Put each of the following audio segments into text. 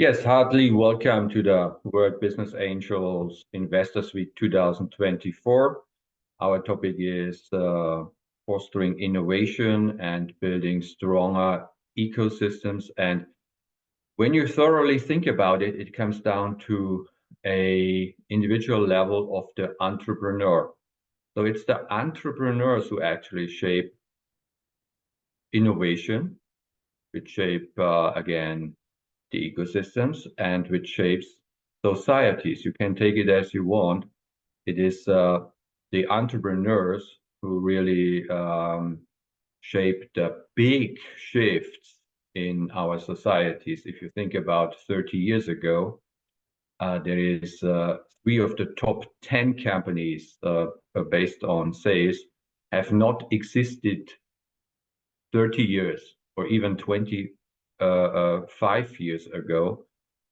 Yes, heartily welcome to the World Business Angels Investors Week 2024. Our topic is fostering innovation and building stronger ecosystems. And when you thoroughly think about it, it comes down to a individual level of the entrepreneur. So it's the entrepreneurs who actually shape innovation, which shape, again, the ecosystems and which shapes societies. You can take it as you want. It is the entrepreneurs who really shape the big shifts in our societies. If you think about 30 years ago, there is 3 of the top 10 companies based on sales have not existed 30 years or even 25 years ago,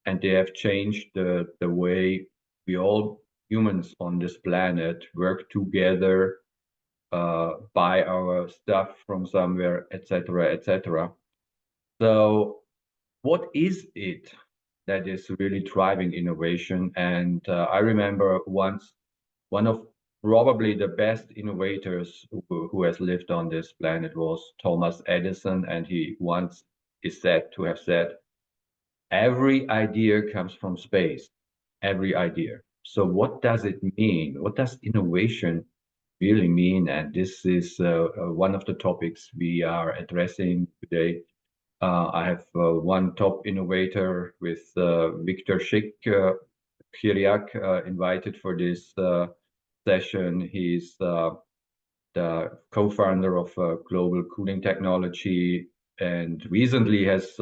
and they have changed the way we all humans on this planet work together, buy our stuff from somewhere, etc., etc. So what is it that is really driving innovation? And I remember once one of probably the best innovators who has lived on this planet was Thomas Edison, and he once is said to have said, every idea comes from space, every idea. So what does it mean? What does innovation really mean? And this is one of the topics we are addressing today. I have one top innovator with Victor Chiriac invited for this session. He's the co-founder of Global Cooling Technology and recently has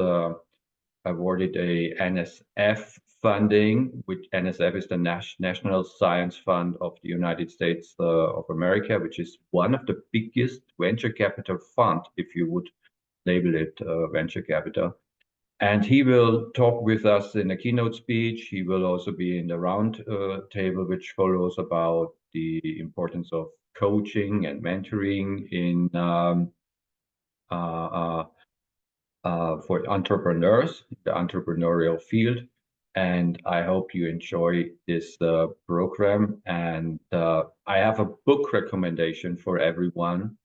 awarded a NSF funding, which NSF is the National Science Fund of the United States of America, which is one of the biggest venture capital fund, if you would label it venture capital. And he will talk with us in a keynote speech. He will also be in the round table, which follows about the importance of coaching and mentoring in for entrepreneurs, the entrepreneurial field. And I hope you enjoy this program. And I have a book recommendation for everyone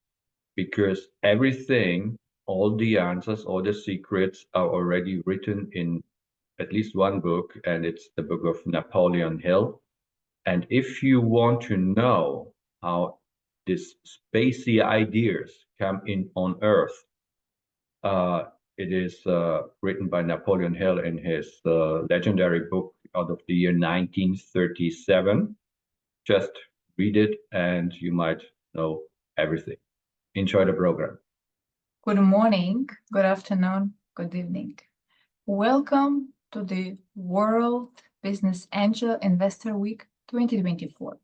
because everything, all the answers, all the secrets are already written in at least one book, and it's the book of Napoleon Hill. And if you want to know how these spacey ideas come in on Earth, it is written by Napoleon Hill in his legendary book out of the year 1937. Just read it and you might know everything. Enjoy the program. Good morning, good afternoon, good evening. Welcome to the World Business Angel Investor Week 2024.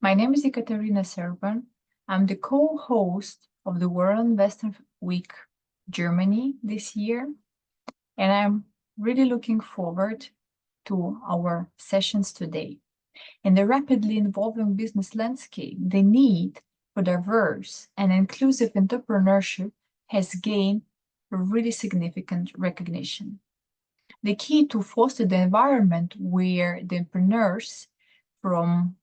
My name is Ekaterina Serban. I'm the co-host of the World Investor Week Germany this year, and I'm really looking forward to our sessions today. In the rapidly evolving business landscape, the need for diverse and inclusive entrepreneurship has gained really significant recognition. The key to foster the environment where the entrepreneurs from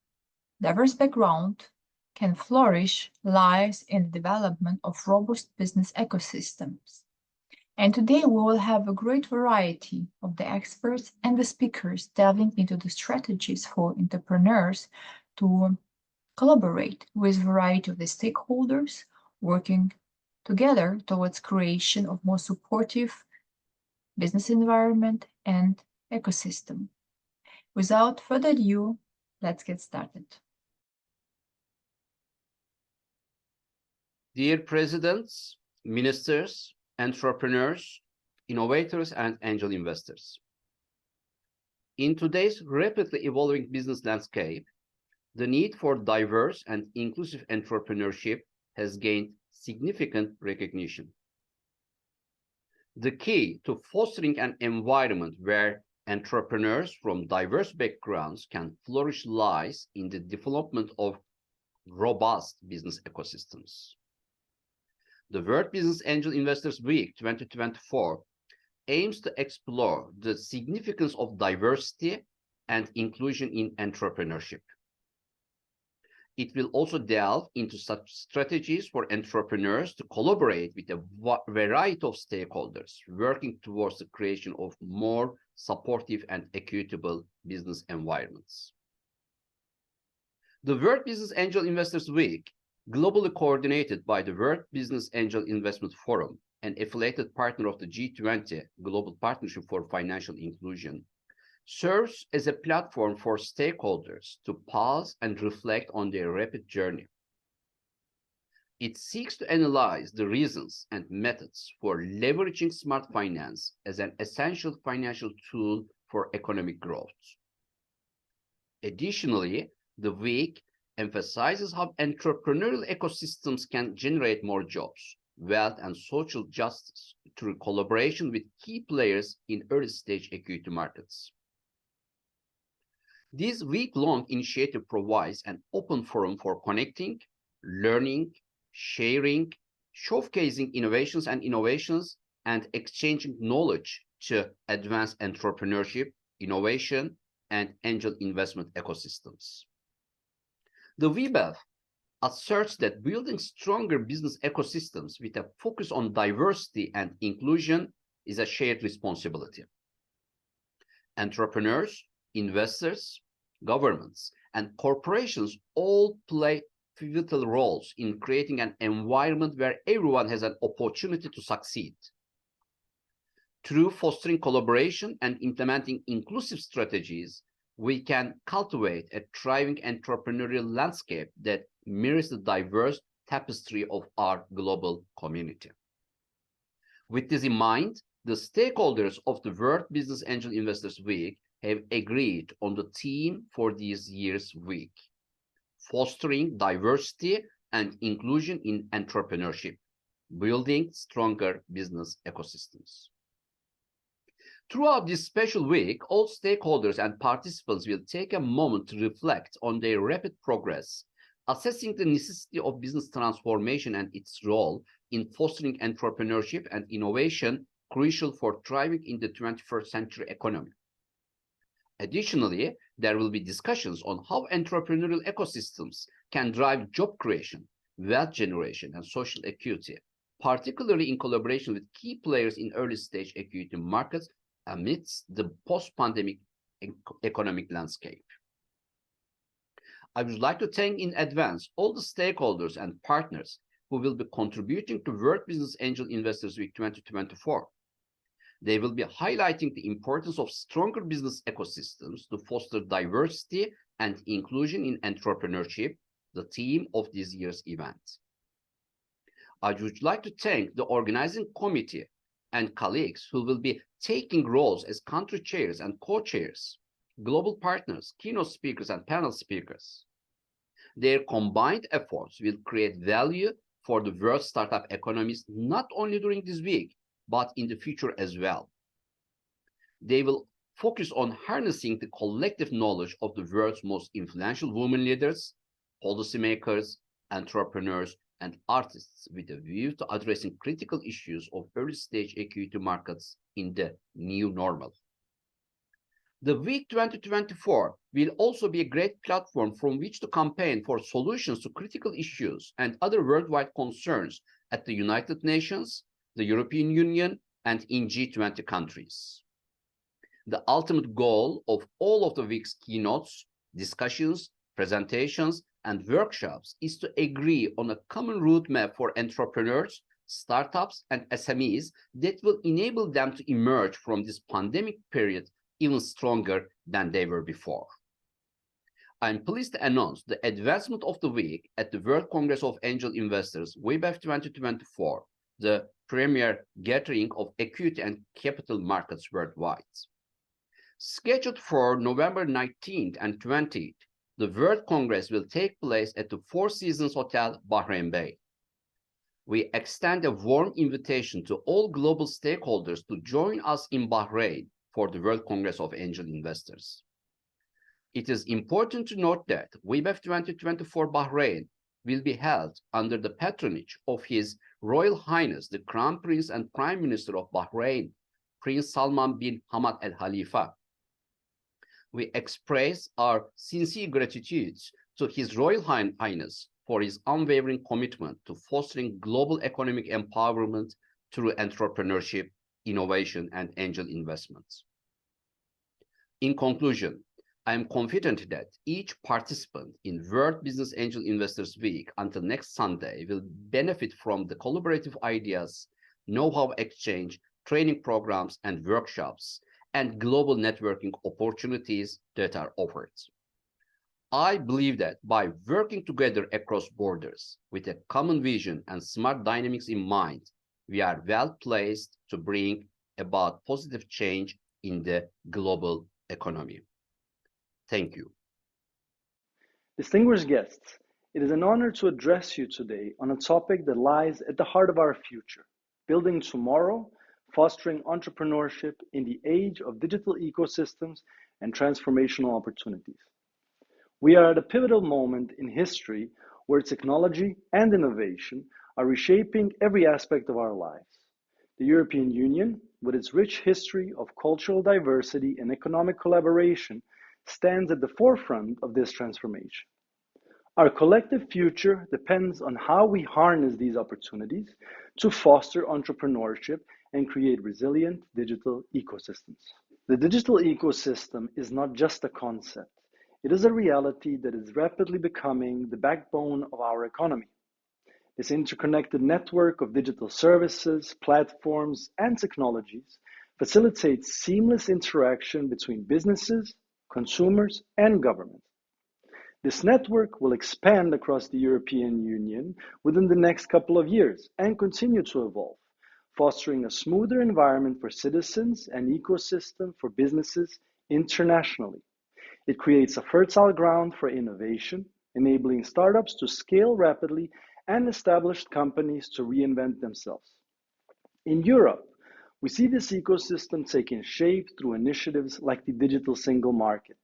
diverse backgrounds can flourish lies in the development of robust business ecosystems. And today we will have a great variety of the experts and the speakers delving into the strategies for entrepreneurs to collaborate with a variety of the stakeholders, working together towards creation of more supportive business environment and ecosystem. Without further ado, let's get started. Dear presidents, ministers, entrepreneurs, innovators, and angel investors. In today's rapidly evolving business landscape, the need for diverse and inclusive entrepreneurship has gained significant recognition. The key to fostering an environment where entrepreneurs from diverse backgrounds can flourish lies in the development of robust business ecosystems. The World Business Angel Investors Week 2024 aims to explore the significance of diversity and inclusion in entrepreneurship. It will also delve into such strategies for entrepreneurs to collaborate with a variety of stakeholders, working towards the creation of more supportive and equitable business environments. The World Business Angel Investors Week, globally coordinated by the World Business Angel Investment Forum, an affiliated partner of the G20 Global Partnership for Financial Inclusion, serves as a platform for stakeholders to pause and reflect on their rapid journey. It seeks to analyze the reasons and methods for leveraging smart finance as an essential financial tool for economic growth. Additionally, the week emphasizes how entrepreneurial ecosystems can generate more jobs, wealth, and social justice through collaboration with key players in early-stage equity markets. This week-long initiative provides an open forum for connecting, learning, sharing, showcasing innovations, and exchanging knowledge to advance entrepreneurship, innovation, and angel investment ecosystems. The WBAF asserts that building stronger business ecosystems with a focus on diversity and inclusion is a shared responsibility. Entrepreneurs, investors, governments, and corporations all play pivotal roles in creating an environment where everyone has an opportunity to succeed. Through fostering collaboration and implementing inclusive strategies, we can cultivate a thriving entrepreneurial landscape that mirrors the diverse tapestry of our global community. With this in mind, the stakeholders of the World Business Angel Investors Week have agreed on the theme for this year's week: fostering diversity and inclusion in entrepreneurship, building stronger business ecosystems. Throughout this special week, all stakeholders and participants will take a moment to reflect on their rapid progress, assessing the necessity of business transformation and its role in fostering entrepreneurship and innovation crucial for thriving in the 21st century economy. Additionally, there will be discussions on how entrepreneurial ecosystems can drive job creation, wealth generation, and social equity, particularly in collaboration with key players in early-stage equity markets amidst the post-pandemic economic landscape. I would like to thank in advance all the stakeholders and partners who will be contributing to World Business Angel Investors Week 2024. They will be highlighting the importance of stronger business ecosystems to foster diversity and inclusion in entrepreneurship, the theme of this year's event. I would like to thank the organizing committee and colleagues who will be taking roles as country chairs and co-chairs, global partners, keynote speakers, and panel speakers. Their combined efforts will create value for the world's startup economies, not only during this week, but in the future as well. They will focus on harnessing the collective knowledge of the world's most influential women leaders, policymakers, entrepreneurs, and artists with a view to addressing critical issues of early-stage equity markets in the new normal. The Week 2024 will also be a great platform from which to campaign for solutions to critical issues and other worldwide concerns at the United Nations, the European Union, and in G20 countries. The ultimate goal of all of the week's keynotes, discussions, presentations, and workshops is to agree on a common roadmap for entrepreneurs, startups, and SMEs that will enable them to emerge from this pandemic period even stronger than they were before. I'm pleased to announce the advancement of the week at the World Congress of Angel Investors, WBAF 2024, the premier gathering of equity and capital markets worldwide. Scheduled for November 19th and 20th, the World Congress will take place at the Four Seasons Hotel, Bahrain Bay. We extend a warm invitation to all global stakeholders to join us in Bahrain for the World Congress of Angel Investors. It is important to note that WBAF 2024 Bahrain will be held under the patronage of His Royal Highness, the Crown Prince and Prime Minister of Bahrain, Prince Salman bin Hamad Al Khalifa. We express our sincere gratitude to His Royal Highness for his unwavering commitment to fostering global economic empowerment through entrepreneurship, innovation, and angel investments. In conclusion, I am confident that each participant in World Business Angel Investors Week until next Sunday will benefit from the collaborative ideas, know-how exchange, training programs and workshops, and global networking opportunities that are offered. I believe that by working together across borders with a common vision and smart dynamics in mind, we are well placed to bring about positive change in the global economy. Thank you. Distinguished guests, it is an honor to address you today on a topic that lies at the heart of our future, building tomorrow, fostering entrepreneurship in the age of digital ecosystems and transformational opportunities. We are at a pivotal moment in history where technology and innovation are reshaping every aspect of our lives. The European Union, with its rich history of cultural diversity and economic collaboration, stands at the forefront of this transformation. Our collective future depends on how we harness these opportunities to foster entrepreneurship and create resilient digital ecosystems. The digital ecosystem is not just a concept. It is a reality that is rapidly becoming the backbone of our economy. This interconnected network of digital services, platforms, and technologies facilitates seamless interaction between businesses, consumers, and governments. This network will expand across the European Union within the next couple of years and continue to evolve, fostering a smoother environment for citizens and ecosystem for businesses internationally. It creates a fertile ground for innovation, enabling startups to scale rapidly and established companies to reinvent themselves. In Europe, we see this ecosystem taking shape through initiatives like the Digital Single Market.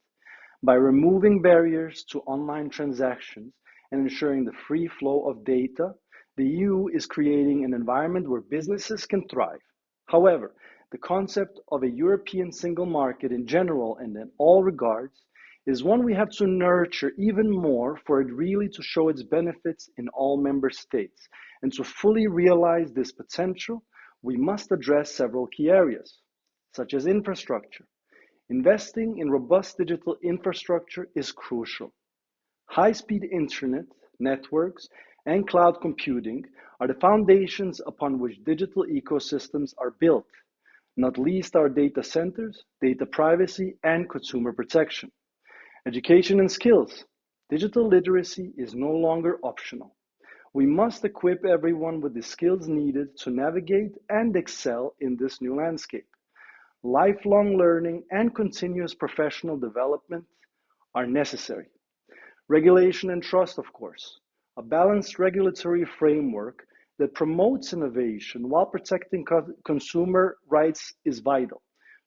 By removing barriers to online transactions and ensuring the free flow of data, the EU is creating an environment where businesses can thrive. However, the concept of a European single market in general and in all regards is one we have to nurture even more for it really to show its benefits in all member states. And to fully realize this potential, we must address several key areas, such as infrastructure. Investing in robust digital infrastructure is crucial. High-speed internet, networks, and cloud computing are the foundations upon which digital ecosystems are built, not least our data centers, data privacy, and consumer protection. Education and skills. Digital literacy is no longer optional. We must equip everyone with the skills needed to navigate and excel in this new landscape. Lifelong learning and continuous professional development are necessary. Regulation and trust, of course. A balanced regulatory framework that promotes innovation while protecting consumer rights is vital.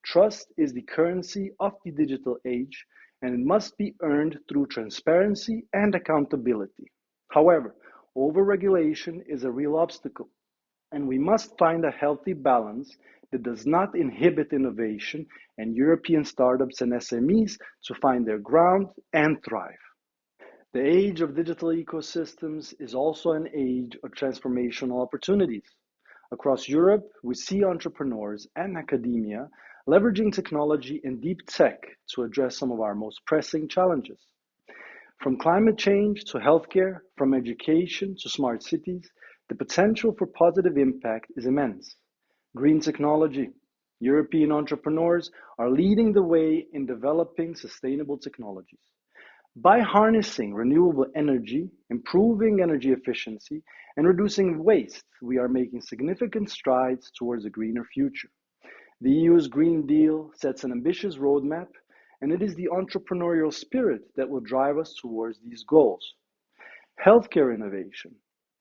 Trust is the currency of the digital age, and it must be earned through transparency and accountability. However, overregulation is a real obstacle, and we must find a healthy balance that does not inhibit innovation and European startups and SMEs to find their ground and thrive. The age of digital ecosystems is also an age of transformational opportunities. Across Europe, we see entrepreneurs and academia leveraging technology and deep tech to address some of our most pressing challenges. From climate change to healthcare, from education to smart cities, the potential for positive impact is immense. Green technology. European entrepreneurs are leading the way in developing sustainable technologies. By harnessing renewable energy, improving energy efficiency, and reducing waste, we are making significant strides towards a greener future. The EU's Green Deal sets an ambitious roadmap, and it is the entrepreneurial spirit that will drive us towards these goals. Healthcare innovation.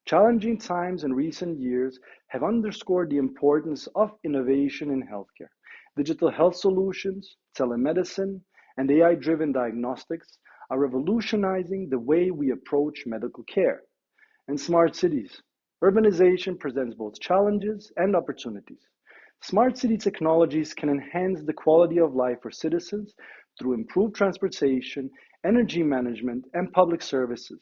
Challenging times in recent years have underscored the importance of innovation in healthcare. Digital health solutions, telemedicine, and AI-driven diagnostics are revolutionizing the way we approach medical care. And smart cities. Urbanization presents both challenges and opportunities. Smart city technologies can enhance the quality of life for citizens through improved transportation, energy management, and public services.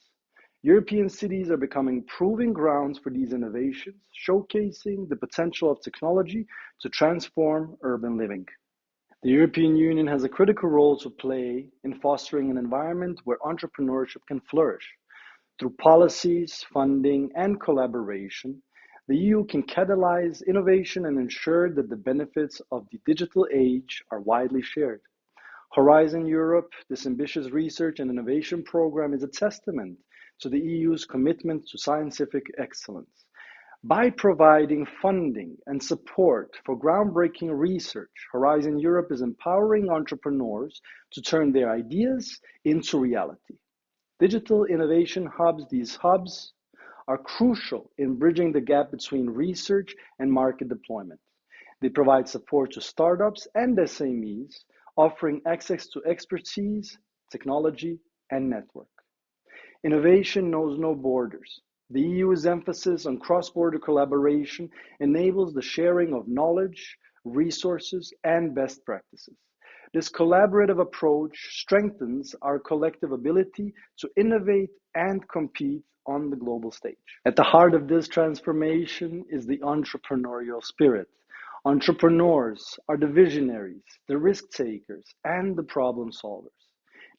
European cities are becoming proving grounds for these innovations, showcasing the potential of technology to transform urban living. The European Union has a critical role to play in fostering an environment where entrepreneurship can flourish. Through policies, funding, and collaboration, the EU can catalyze innovation and ensure that the benefits of the digital age are widely shared. Horizon Europe, this ambitious research and innovation program, is a testament to the EU's commitment to scientific excellence. By providing funding and support for groundbreaking research, Horizon Europe is empowering entrepreneurs to turn their ideas into reality. Digital innovation hubs, these hubs are crucial in bridging the gap between research and market deployment. They provide support to startups and SMEs, offering access to expertise, technology, and network. Innovation knows no borders. The EU's emphasis on cross-border collaboration enables the sharing of knowledge, resources, and best practices. This collaborative approach strengthens our collective ability to innovate and compete on the global stage. At the heart of this transformation is the entrepreneurial spirit. Entrepreneurs are the visionaries, the risk takers, and the problem solvers.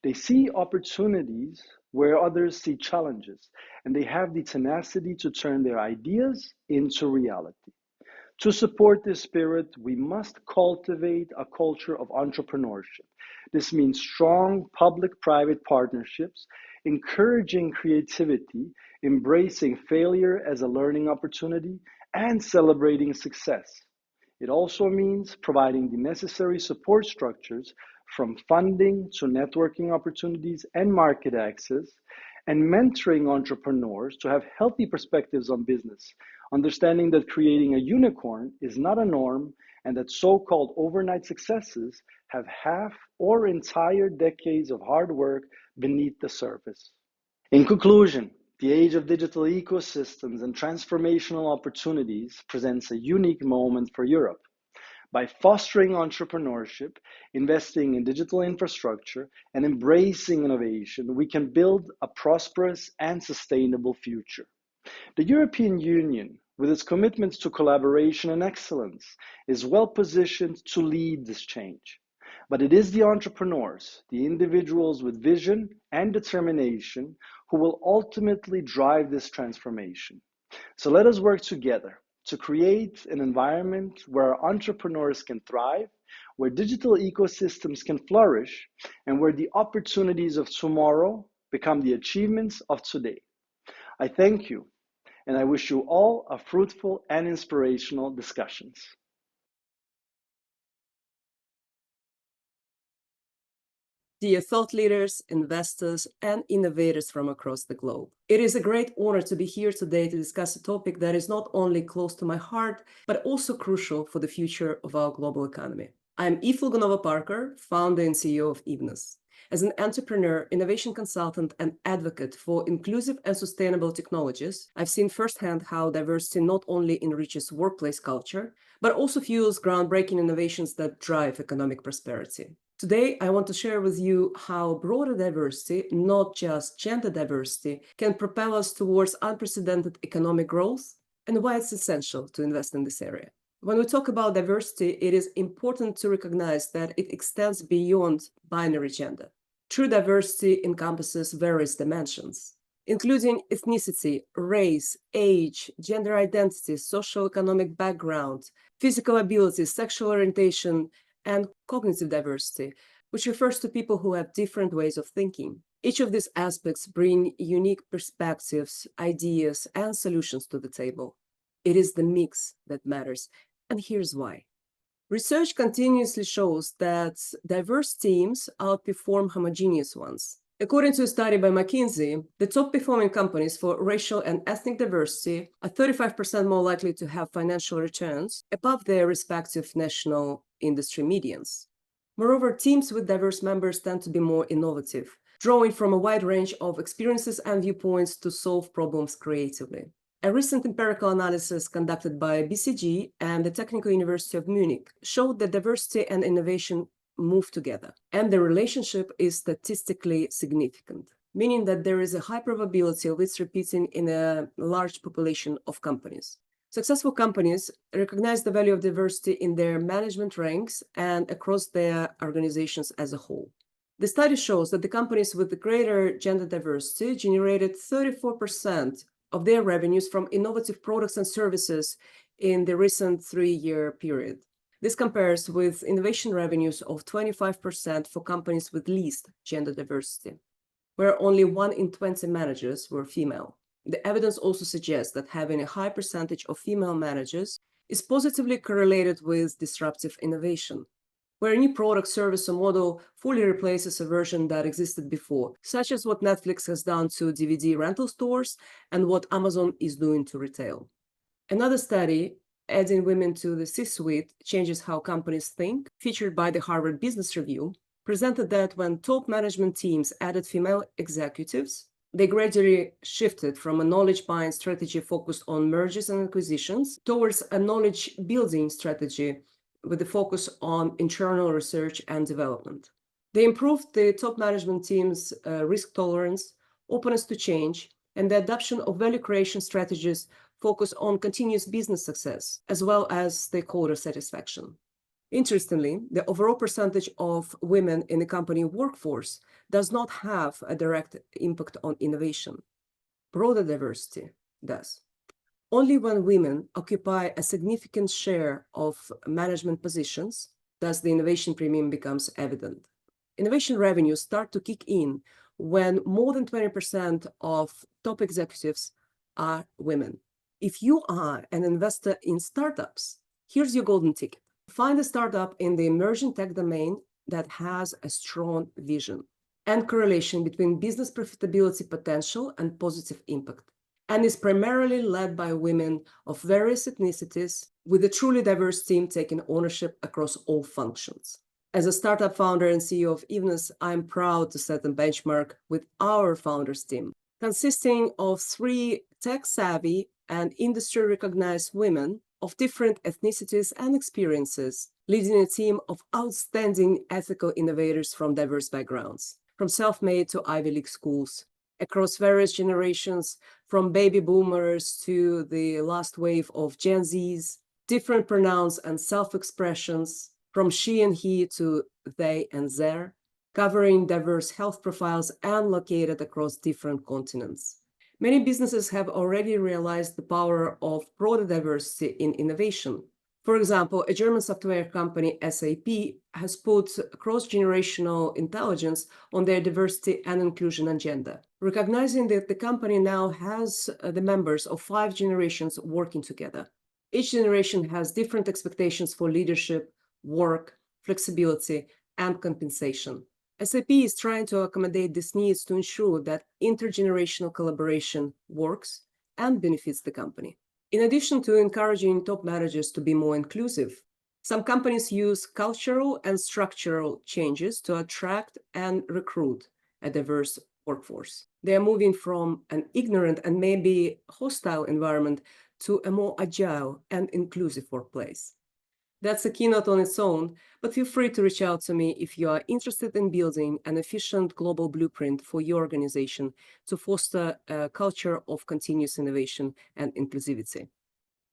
They see opportunities where others see challenges, and they have the tenacity to turn their ideas into reality. To support this spirit, we must cultivate a culture of entrepreneurship. This means strong public-private partnerships, encouraging creativity, embracing failure as a learning opportunity, and celebrating success. It also means providing the necessary support structures from funding to networking opportunities and market access, and mentoring entrepreneurs to have healthy perspectives on business, understanding that creating a unicorn is not a norm and that so-called overnight successes have half or entire decades of hard work beneath the surface. In conclusion, the age of digital ecosystems and transformational opportunities presents a unique moment for Europe. By fostering entrepreneurship, investing in digital infrastructure, and embracing innovation, we can build a prosperous and sustainable future. The European Union, with its commitments to collaboration and excellence, is well positioned to lead this change. But it is the entrepreneurs, the individuals with vision and determination, who will ultimately drive this transformation. So let us work together to create an environment where entrepreneurs can thrive, where digital ecosystems can flourish, and where the opportunities of tomorrow become the achievements of today. I thank you, and I wish you all a fruitful and inspirational discussions. Dear thought leaders, investors, and innovators from across the globe. It is a great honor to be here today to discuss a topic that is not only close to my heart, but also crucial for the future of our global economy. I'm Logunova-Parker, founder and CEO of Evenness. As an entrepreneur, innovation consultant, and advocate for inclusive and sustainable technologies, I've seen firsthand how diversity not only enriches workplace culture, but also fuels groundbreaking innovations that drive economic prosperity. Today, I want to share with you how broader diversity, not just gender diversity, can propel us towards unprecedented economic growth and why it's essential to invest in this area. When we talk about diversity, it is important to recognize that it extends beyond binary gender. True diversity encompasses various dimensions, including ethnicity, race, age, gender identity, social-economic background, physical ability, sexual orientation, and cognitive diversity, which refers to people who have different ways of thinking. Each of these aspects bring unique perspectives, ideas, and solutions to the table. It is the mix that matters, and here's why. Research continuously shows that diverse teams outperform homogeneous ones. According to a study by McKinsey, the top-performing companies for racial and ethnic diversity are 35% more likely to have financial returns above their respective national industry medians. Moreover, teams with diverse members tend to be more innovative, drawing from a wide range of experiences and viewpoints to solve problems creatively. A recent empirical analysis conducted by BCG and the Technical University of Munich showed that diversity and innovation move together, and the relationship is statistically significant, meaning that there is a high probability of its repeating in a large population of companies. Successful companies recognize the value of diversity in their management ranks and across their organizations as a whole. The study shows that the companies with the greater gender diversity generated 34% of their revenues from innovative products and services in the recent 3-year period. This compares with innovation revenues of 25% for companies with least gender diversity, where only 1 in 20 managers were female. The evidence also suggests that having a high percentage of female managers is positively correlated with disruptive innovation, where a new product, service, or model fully replaces a version that existed before, such as what Netflix has done to DVD rental stores and what Amazon is doing to retail. Another study, Adding Women to the C-Suite Changes How Companies Think, featured by the Harvard Business Review, presented that when top management teams added female executives, they gradually shifted from a knowledge-buying strategy focused on mergers and acquisitions towards a knowledge-building strategy with the focus on internal research and development. They improved the top management team's risk tolerance, openness to change, and the adoption of value creation strategies focused on continuous business success, as well as stakeholder satisfaction. Interestingly, the overall percentage of women in the company workforce does not have a direct impact on innovation. Broader diversity does. Only when women occupy a significant share of management positions does the innovation premium becomes evident. Innovation revenues start to kick in when more than 20% of top executives are women. If you are an investor in startups, here's your golden ticket. Find a startup in the emerging tech domain that has a strong vision and correlation between business profitability potential and positive impact, and is primarily led by women of various ethnicities, with a truly diverse team taking ownership across all functions. As a startup founder and CEO of Evenness, I'm proud to set a benchmark with our founders team, consisting of 3 tech-savvy and industry-recognized women of different ethnicities and experiences, leading a team of outstanding ethical innovators from diverse backgrounds, from self-made to Ivy League schools, across various generations, from baby boomers to the last wave of Gen Zs, different pronouns and self-expressions, from she and he to they and their, covering diverse health profiles and located across different continents. Many businesses have already realized the power of broader diversity in innovation. For example, a German software company, SAP, has put cross-generational intelligence on their diversity and inclusion agenda, recognizing that the company now has the members of 5 generations working together. Each generation has different expectations for leadership, work, flexibility, and compensation. SAP is trying to accommodate these needs to ensure that intergenerational collaboration works and benefits the company. In addition to encouraging top managers to be more inclusive, some companies use cultural and structural changes to attract and recruit a diverse workforce. They are moving from an ignorant and maybe hostile environment to a more agile and inclusive workplace. That's a keynote on its own, but feel free to reach out to me if you are interested in building an efficient global blueprint for your organization to foster a culture of continuous innovation and inclusivity.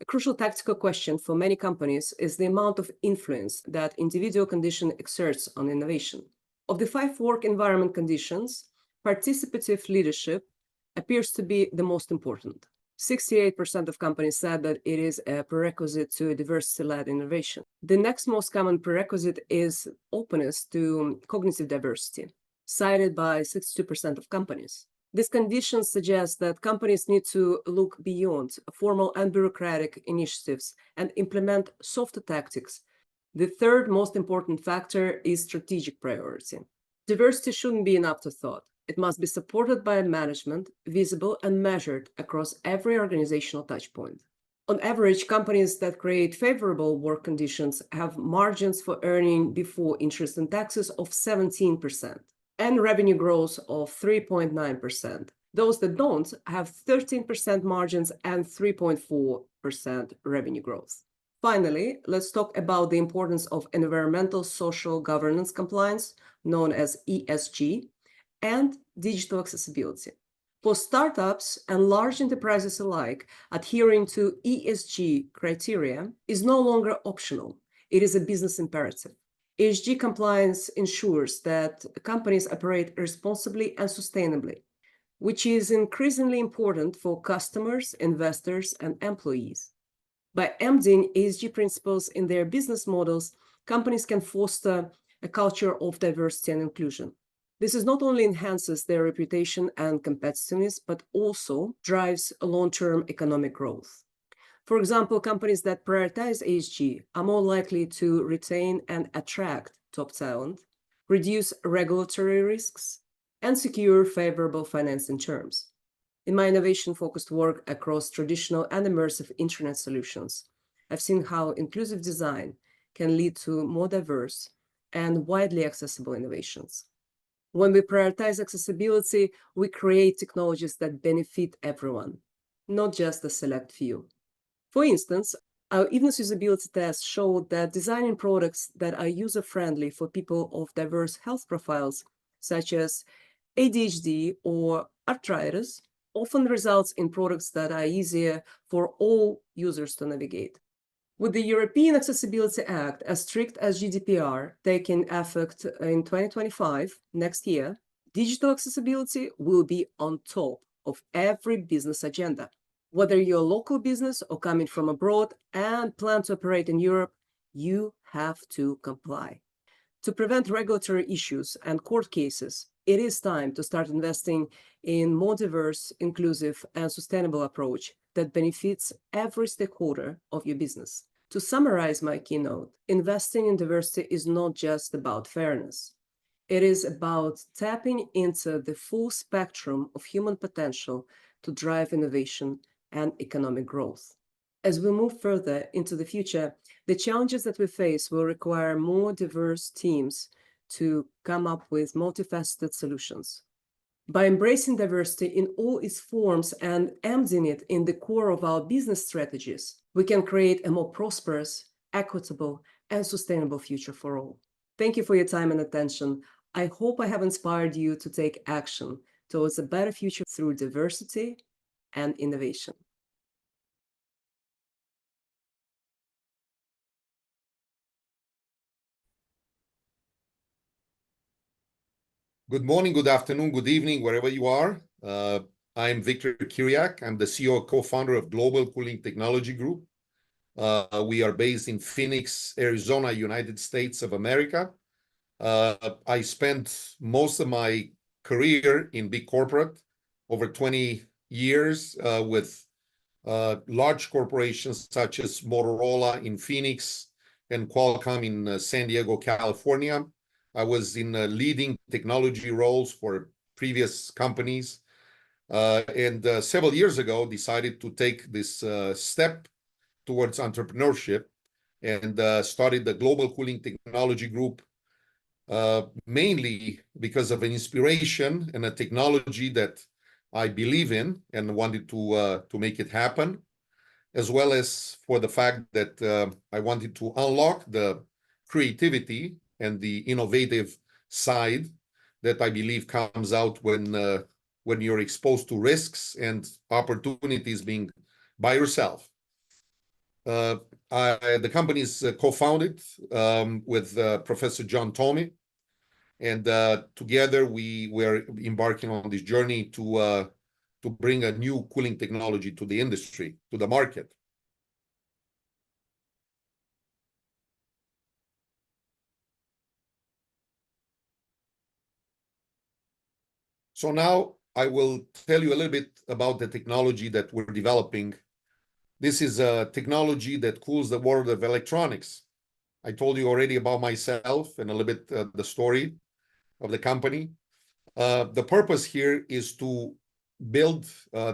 A crucial tactical question for many companies is the amount of influence that individual condition exerts on innovation. Of the 5 work environment conditions, participative leadership appears to be the most important. 68% of companies said that it is a prerequisite to diversity-led innovation. The next most common prerequisite is openness to cognitive diversity, cited by 62% of companies. This condition suggests that companies need to look beyond formal and bureaucratic initiatives and implement softer tactics. The third most important factor is strategic priority. Diversity shouldn't be an afterthought. It must be supported by management, visible and measured across every organizational touchpoint. On average, companies that create favorable work conditions have margins for earning before interest and taxes of 17% and revenue growth of 3.9%. Those that don't have 13% margins and 3.4% revenue growth. Finally, let's talk about the importance of environmental social governance compliance, known as ESG, and digital accessibility. For startups and large enterprises alike, adhering to ESG criteria is no longer optional. It is a business imperative. ESG compliance ensures that companies operate responsibly and sustainably, which is increasingly important for customers, investors, and employees. By embedding ESG principles in their business models, companies can foster a culture of diversity and inclusion. This is not only enhances their reputation and competitiveness, but also drives long-term economic growth. For example, companies that prioritize ESG are more likely to retain and attract top talent, reduce regulatory risks, and secure favorable financing terms. In my innovation-focused work across traditional and immersive internet solutions, I've seen how inclusive design can lead to more diverse and widely accessible innovations. When we prioritize accessibility, we create technologies that benefit everyone, not just a select few. For instance, our Evenness usability test showed that designing products that are user-friendly for people of diverse health profiles, such as ADHD or arthritis, often results in products that are easier for all users to navigate. With the European Accessibility Act, as strict as GDPR, taking effect in 2025, next year, digital accessibility will be on top of every business agenda. Whether you're a local business or coming from abroad and plan to operate in Europe, you have to comply. To prevent regulatory issues and court cases, it is time to start investing in more diverse, inclusive, and sustainable approach that benefits every stakeholder of your business. To summarize my keynote, investing in diversity is not just about fairness. It is about tapping into the full spectrum of human potential to drive innovation and economic growth. As we move further into the future, the challenges that we face will require more diverse teams to come up with multifaceted solutions. By embracing diversity in all its forms and embedding it in the core of our business strategies, we can create a more prosperous, equitable, and sustainable future for all. Thank you for your time and attention. I hope I have inspired you to take action towards a better future through diversity and innovation. Good morning, good afternoon, good evening, wherever you are. I'm Victor Chiriac. I'm the CEO and co-founder of Global Cooling Technology Group. We are based in Phoenix, Arizona, United States of America. I spent most of my career in big corporate, over 20 years with large corporations such as Motorola in Phoenix and Qualcomm in San Diego, California. I was in leading technology roles for previous companies, and several years ago decided to take this step towards entrepreneurship and started the Global Cooling Technology Group, mainly because of an inspiration and a technology that I believe in and wanted to make it happen, as well as for the fact that I wanted to unlock the creativity and the innovative side that I believe comes out when you're exposed to risks and opportunities being by yourself. The company is co-founded with Professor John Tomey, and together we were embarking on this journey to bring a new cooling technology to the industry, to the market. So now I will tell you a little bit about the technology that we're developing. This is a technology that cools the world of electronics. I told you already about myself and a little bit the story of the company. The purpose here is to build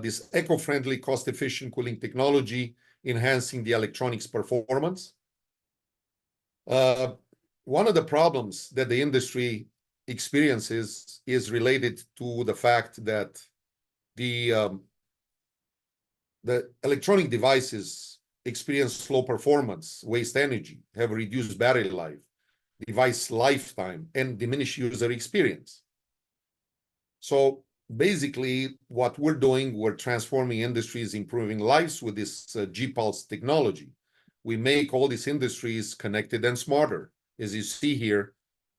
this eco-friendly, cost-efficient cooling technology, enhancing the electronics performance. One of the problems that the industry experiences is related to the fact that The electronic devices experience slow performance, waste energy, have reduced battery life, device lifetime, and diminish user experience. So basically, what we're doing, we're transforming industries, improving lives with this G-Pulse technology. We make all these industries connected and smarter. As you see here,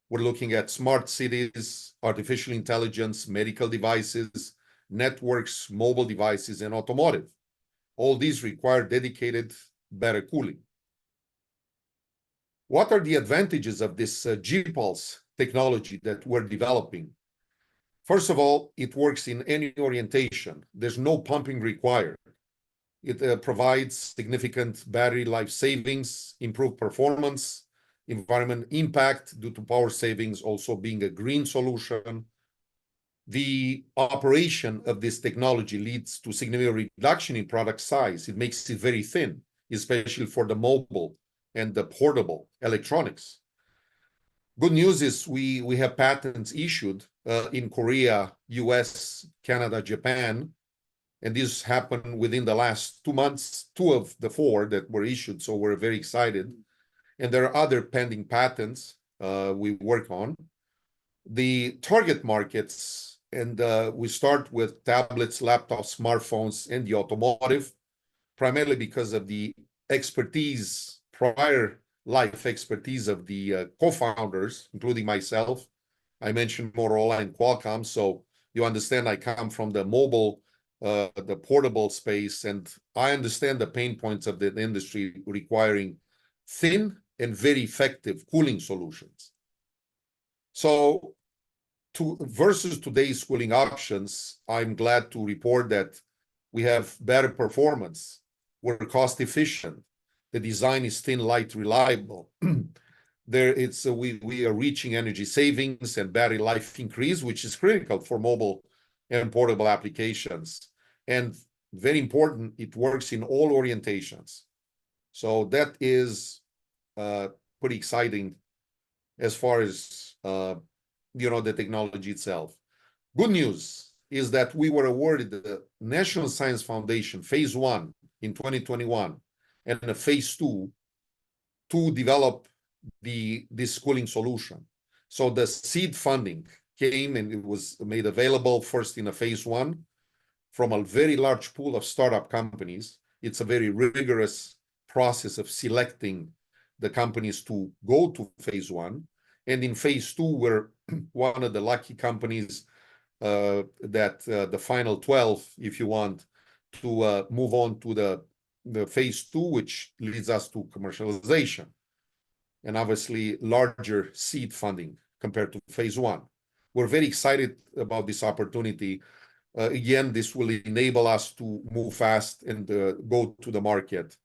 we're looking at smart cities, artificial intelligence, medical devices, networks, mobile devices, and automotive. All these require dedicated, better cooling. What are the advantages of this G-Pulse technology that we're developing? First of all, it works in any orientation. There's no pumping required. It provides significant battery life savings, improved performance, environment impact due to power savings also being a green solution. The operation of this technology leads to significant reduction in product size. It makes it very thin, especially for the mobile and the portable electronics. Good news is we have patents issued in Korea, US, Canada, Japan, and this happened within the last 2 months, 2 of the 4 that were issued, so we're very excited. And there are other pending patents we work on. The target markets, and we start with tablets, laptops, smartphones, and the automotive, primarily because of the expertise, prior life expertise of the co-founders, including myself. I mentioned Motorola and Qualcomm, so you understand I come from the mobile, the portable space, and I understand the pain points of the industry requiring thin and very effective cooling solutions. So versus today's cooling options, I'm glad to report that we have better performance. We're cost efficient. The design is thin, light, reliable. We are reaching energy savings and battery life increase, which is critical for mobile and portable applications. And very important, it works in all orientations. So that is pretty exciting as far as the technology itself. Good news is that we were awarded the National Science Foundation Phase 1 in 2021 and a Phase 2 to develop this cooling solution. So the seed funding came and it was made available first in a Phase 1 from a very large pool of startup companies. It's a very rigorous process of selecting the companies to go to Phase 1. And in Phase 2, we're one of the lucky companies that the final 12, if you want, to move on to the Phase 2, which leads us to commercialization. And obviously, larger seed funding compared to Phase 1. We're very excited about this opportunity. Again, this will enable us to move fast and go to the market.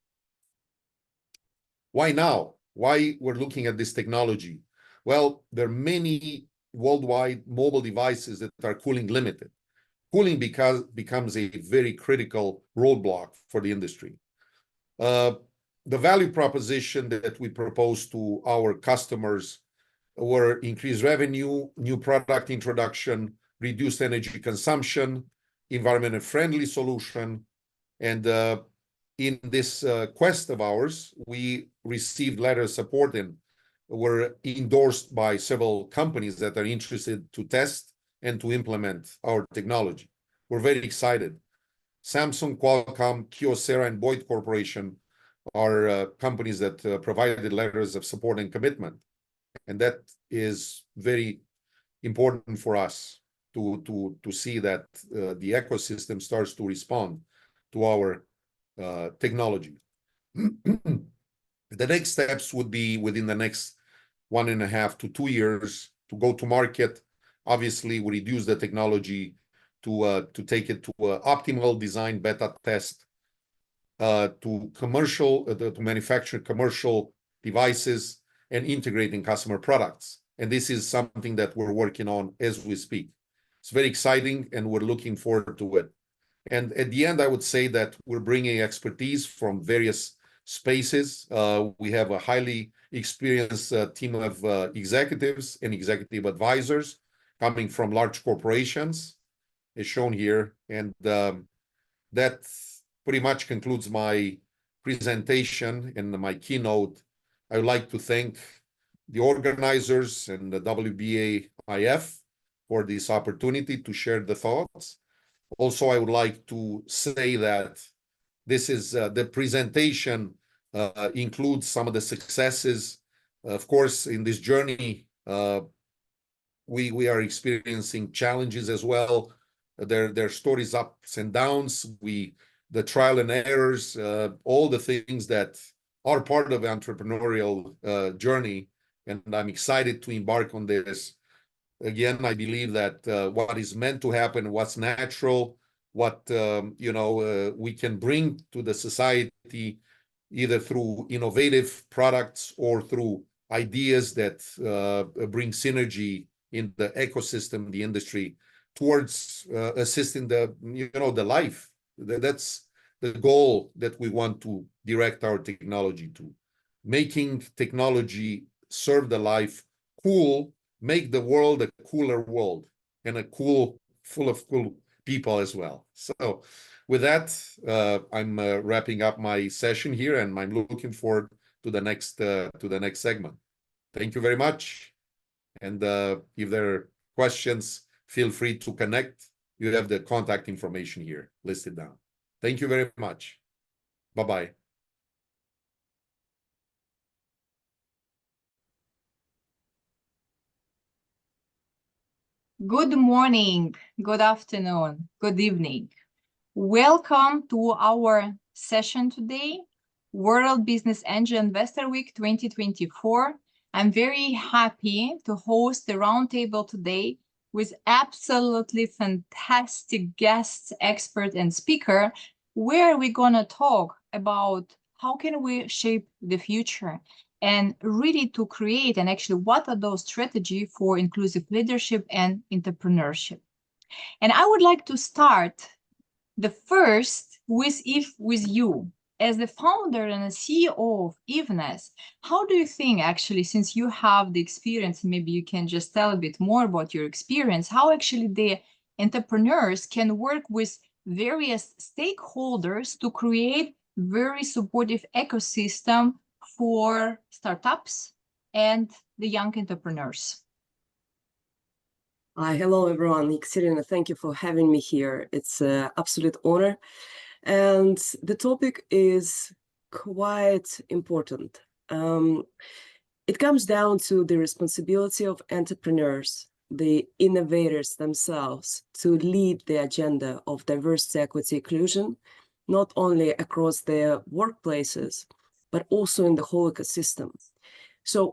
Why now? Why we're looking at this technology? Well, there are many worldwide mobile devices that are cooling limited. Cooling becomes a very critical roadblock for the industry. The value proposition that we propose to our customers were increased revenue, new product introduction, reduced energy consumption, environmentally friendly solution. And in this quest of ours, we received letter of support and were endorsed by several companies that are interested to test and to implement our technology. We're very excited. Samsung, Qualcomm, Kyocera, and Boyd Corporation are companies that provided letters of support and commitment. And that is very important for us to see that the ecosystem starts to respond to our technology. The next steps would be within the next 1.5 to 2 years to go to market. Obviously, we reduce the technology to take it to optimal design beta test, to manufacture commercial devices and integrating customer products. And this is something that we're working on as we speak. It's very exciting and we're looking forward to it. And at the end, I would say that we're bringing expertise from various spaces. We have a highly experienced team of executives and executive advisors coming from large corporations. as shown here. And that pretty much concludes my presentation and my keynote. I would like to thank the organizers and the WBAF for this opportunity to share the thoughts. Also, I would like to say that this is the presentation includes some of the successes. Of course, in this journey, we are experiencing challenges as well. There are stories ups and downs. The trial and errors, all the things that are part of the entrepreneurial journey. And I'm excited to embark on this. Again, I believe that what is meant to happen, what's natural, what we can bring to the society, either through innovative products or through ideas that bring synergy in the ecosystem, the industry, towards assisting the life. That's the goal that we want to direct our technology to. Making technology serve the life cool, make the world a cooler world, and full of cool people as well. So with that, I'm wrapping up my session here, and I'm looking forward to the next segment. Thank you very much. And if there are questions, feel free to connect. You have the contact information here listed down. Thank you very much. Bye-bye. Good morning, good afternoon, good evening. Welcome to our session today, World Business Angel Investor Week 2024. I'm very happy to host the roundtable today with absolutely fantastic guests, expert, and speaker, where we're gonna talk about how can we shape the future and really to create and actually what are those strategies for inclusive leadership and entrepreneurship. And I would like to start the first with you. As the founder and the CEO of Evenness, how do you think, actually, since you have the experience, maybe you can just tell a bit more about your experience, how actually the entrepreneurs can work with various stakeholders to create very supportive ecosystem for startups and the young entrepreneurs? Hi, hello everyone. Ekaterina, thank you for having me here. It's an absolute honor. And the topic is quite important. It comes down to the responsibility of entrepreneurs, the innovators themselves, to lead the agenda of diversity, equity, inclusion, not only across their workplaces, but also in the whole ecosystem. So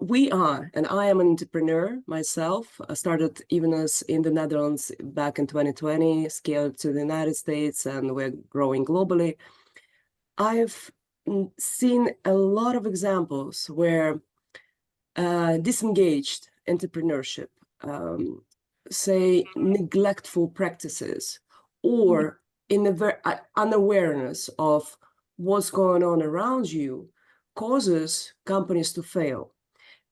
and I am an entrepreneur myself. I started Evenness in the Netherlands back in 2020, scaled to the United States, and we're growing globally. I've seen a lot of examples where disengaged entrepreneurship, say neglectful practices, or unawareness of what's going on around you causes companies to fail.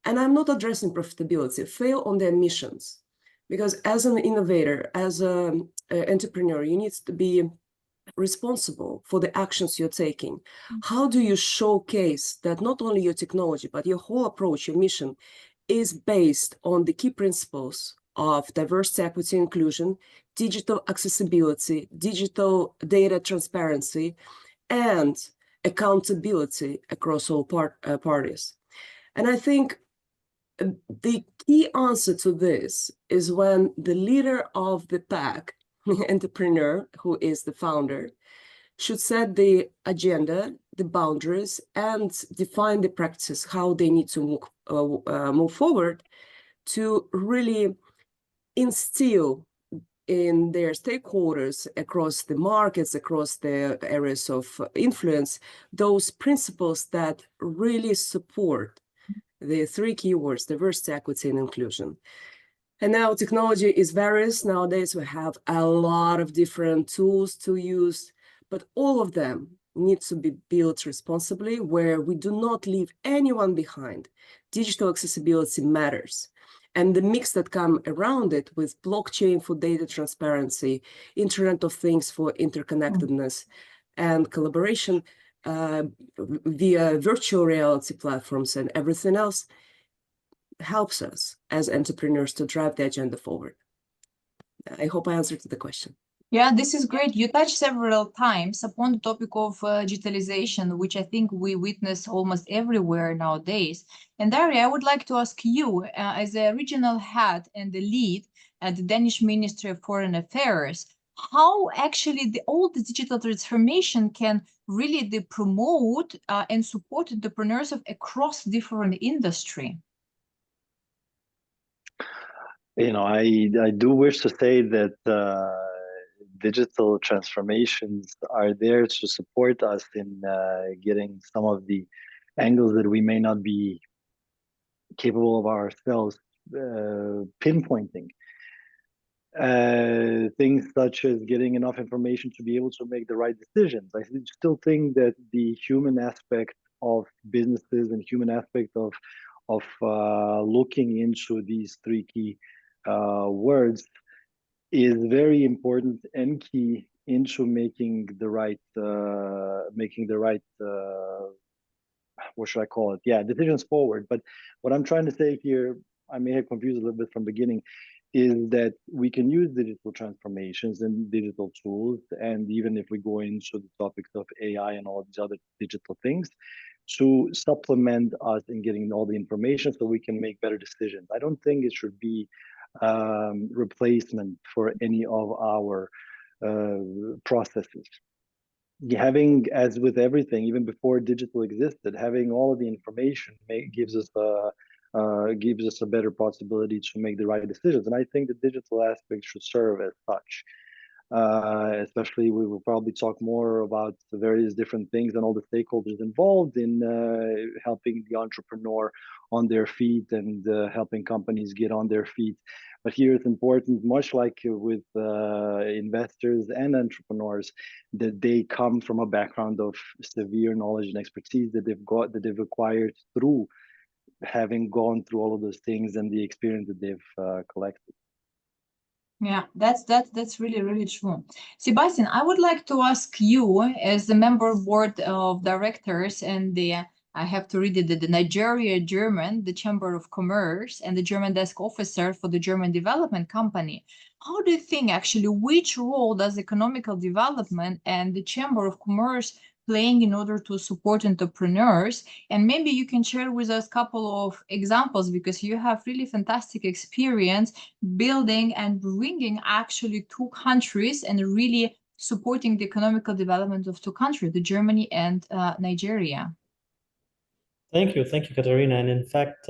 And I'm not addressing profitability, fail on their missions. Because as an innovator, as an entrepreneur, you need to be responsible for the actions you're taking. How do you showcase that not only your technology, but your whole approach, your mission, is based on the key principles of diversity, equity, inclusion, digital accessibility, digital data transparency, and accountability across all parties? And I think the key answer to this is when the leader of the pack, entrepreneur, who is the founder, should set the agenda, the boundaries, and define the practices, how they need to move forward to really instill in their stakeholders across the markets, across the areas of influence, those principles that really support the three keywords: diversity, equity, and inclusion. And now technology is various. Nowadays, we have a lot of different tools to use, but all of them need to be built responsibly, where we do not leave anyone behind. Digital accessibility matters. And the mix that come around it with blockchain for data transparency, Internet of Things for interconnectedness and collaboration via virtual reality platforms and everything else helps us as entrepreneurs to drive the agenda forward. I hope I answered the question. Yeah, this is great. You touched several times upon the topic of digitalization, which I think we witness almost everywhere nowadays. And Dario, I would like to ask you, as a regional head and the lead at the Danish Ministry of Foreign Affairs, how actually all the digital transformation can really promote and support entrepreneurs across different industry? You know, I do wish to say that digital transformations are there to support us in getting some of the angles that we may not be capable of ourselves pinpointing. Things such as getting enough information to be able to make the right decisions. I still think that the human aspect of businesses and human aspect of looking into these three key words is very important and key into making the right what should I call it? Yeah, decisions forward. But what I'm trying to say here, I may have confused a little bit from the beginning, is that we can use digital transformations and digital tools, and even if we go into the topics of AI and all these other digital things, to supplement us in getting all the information so we can make better decisions. I don't think it should be replacement for any of our processes. Having, as with everything, even before digital existed, having all of the information gives us a better possibility to make the right decisions. And I think the digital aspect should serve as such. Especially, we will probably talk more about the various different things and all the stakeholders involved in helping the entrepreneur on their feet and helping companies get on their feet. But here it's important, much like with investors and entrepreneurs, that they come from a background of severe knowledge and expertise that they've acquired through having gone through all of those things and the experience that they've collected. Yeah, that's really, really true. Sebastian, I would like to ask you, as the member of board of directors and I have to read it, the Nigeria German, the Chamber of Commerce, and the German desk officer for the German Development Company. How do you think actually, which role does economical development and the Chamber of Commerce playing in order to support entrepreneurs? And maybe you can share with us a couple of examples, because you have really fantastic experience building and bringing actually two countries and really supporting the economical development of two countries, the Germany and Nigeria. Thank you, Katerina. And in fact,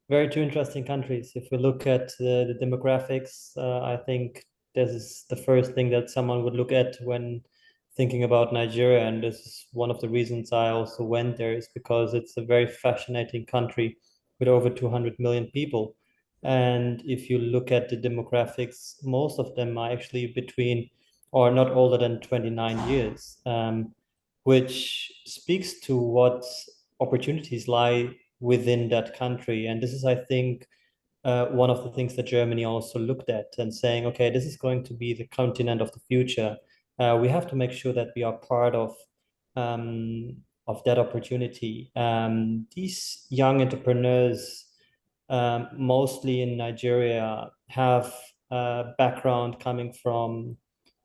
very two interesting countries. If we look at the demographics, I think this is the first thing that someone would look at when thinking about Nigeria. And this is one of the reasons I also went there, is because it's a very fascinating country with over 200 million people. And if you look at the demographics, most of them are actually between or not older than 29 years, which speaks to what opportunities lie within that country. And this is, I think, one of the things that Germany also looked at and saying, okay, this is going to be the continent of the future. We have to make sure that we are part of that opportunity. These young entrepreneurs, mostly in Nigeria, have a background coming from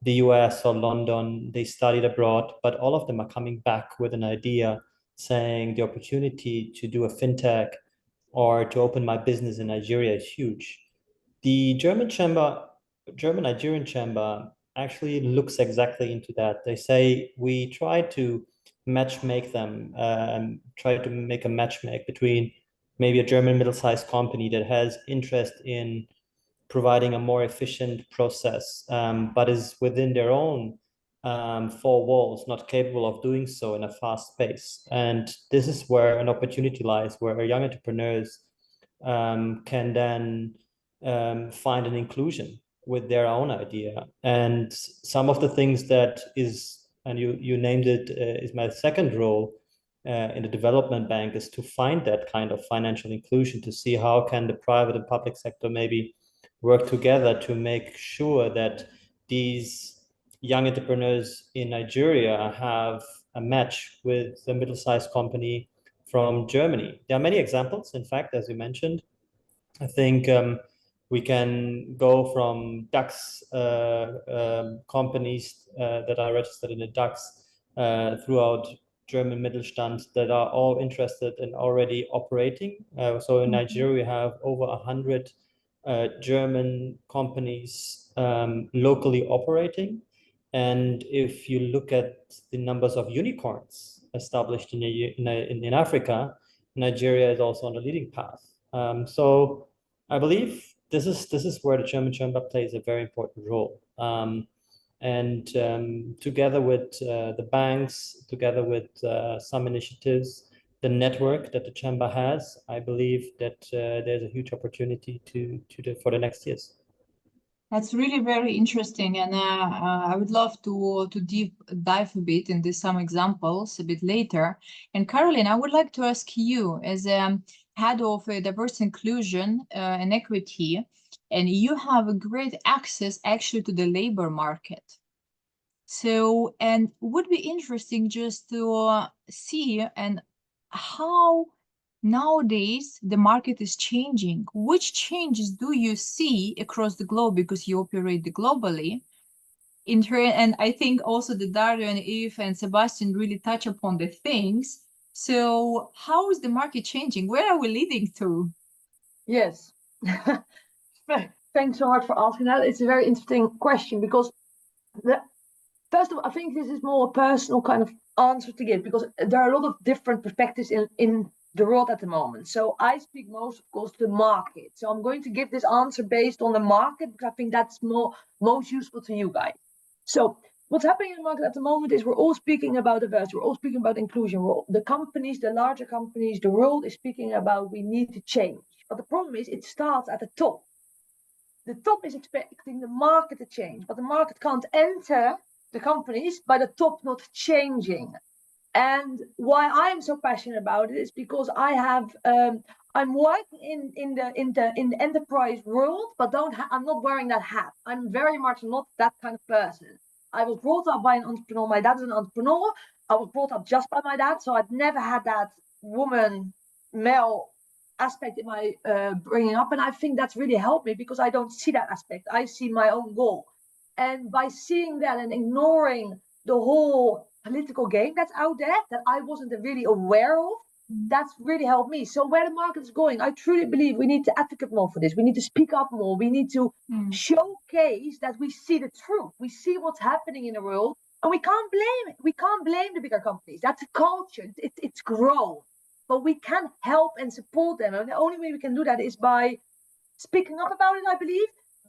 the US or London. They studied abroad, but all of them are coming back with an idea, saying the opportunity to do a fintech or to open my business in Nigeria is huge. The German-Nigerian Chamber actually looks exactly into that. They say we try to matchmake them, try to make a matchmake between maybe a German middle-sized company that has interest in providing a more efficient process, but is within their own four walls, not capable of doing so in a fast pace. And this is where an opportunity lies, where young entrepreneurs can then find an inclusion with their own idea. And some of the things that is, and you named it, is my second role, in the development bank is to find that kind of financial inclusion, to see how can the private and public sector maybe work together to make sure that these young entrepreneurs in Nigeria have a match with a middle-sized company from Germany. There are many examples, in fact, as you mentioned. I think we can go from DAX companies that are registered in the DAX throughout German Mittelstand that are all interested in already operating. So in Nigeria, we have over 100 German companies locally operating. And if you look at the numbers of unicorns established in Africa, Nigeria is also on the leading path. So I believe this is where the German chamber plays a very important role. Together with the banks, together with some initiatives, the network that the chamber has, I believe that there's a huge opportunity for the next years. That's really very interesting, and I would love to dive a bit into some examples a bit later. And Caroline, I would like to ask you, as head of diversity, inclusion, and equity, and you have a great access actually to the labor market. So, and would be interesting just to see and how nowadays the market is changing. Which changes do you see across the globe, because you operate globally? And I think also the Dario and Eve and Sebastian really touch upon the things. So how is the market changing? Where are we leading to? Yes. Thanks so much for asking that. It's a very interesting question, because first of all, I think this is more a personal kind of answer to give, because there are a lot of different perspectives in the world at the moment. So I speak most, of course, to the market. So I'm going to give this answer based on the market, because I think that's most useful to you guys. So what's happening in the market at the moment is we're all speaking about diversity, we're all speaking about inclusion. The companies, the larger companies, the world is speaking about we need to change. But the problem is it starts at the top. The top is expecting the market to change, but the market can't enter the companies by the top not changing. And why I'm so passionate about it is because I have I'm working in the enterprise world, but I'm not wearing that hat. I'm very much not that kind of person. I was brought up by an entrepreneur. My dad is an entrepreneur. I was brought up just by my dad, so I've never had that woman male aspect in my bringing up, and I think that's really helped me, because I don't see that aspect. I see my own goal, and by seeing that and ignoring the whole political game that's out there that I wasn't really aware of, that's really helped me. So where the market is going, I truly believe we need to advocate more for this. We need to speak up more. We need to showcase that we see the truth. We see what's happening in the world, and we can't blame it. We can't blame the bigger companies. That's a culture. It's grown. But we can help and support them. And the only way we can do that is by speaking up about it, I believe,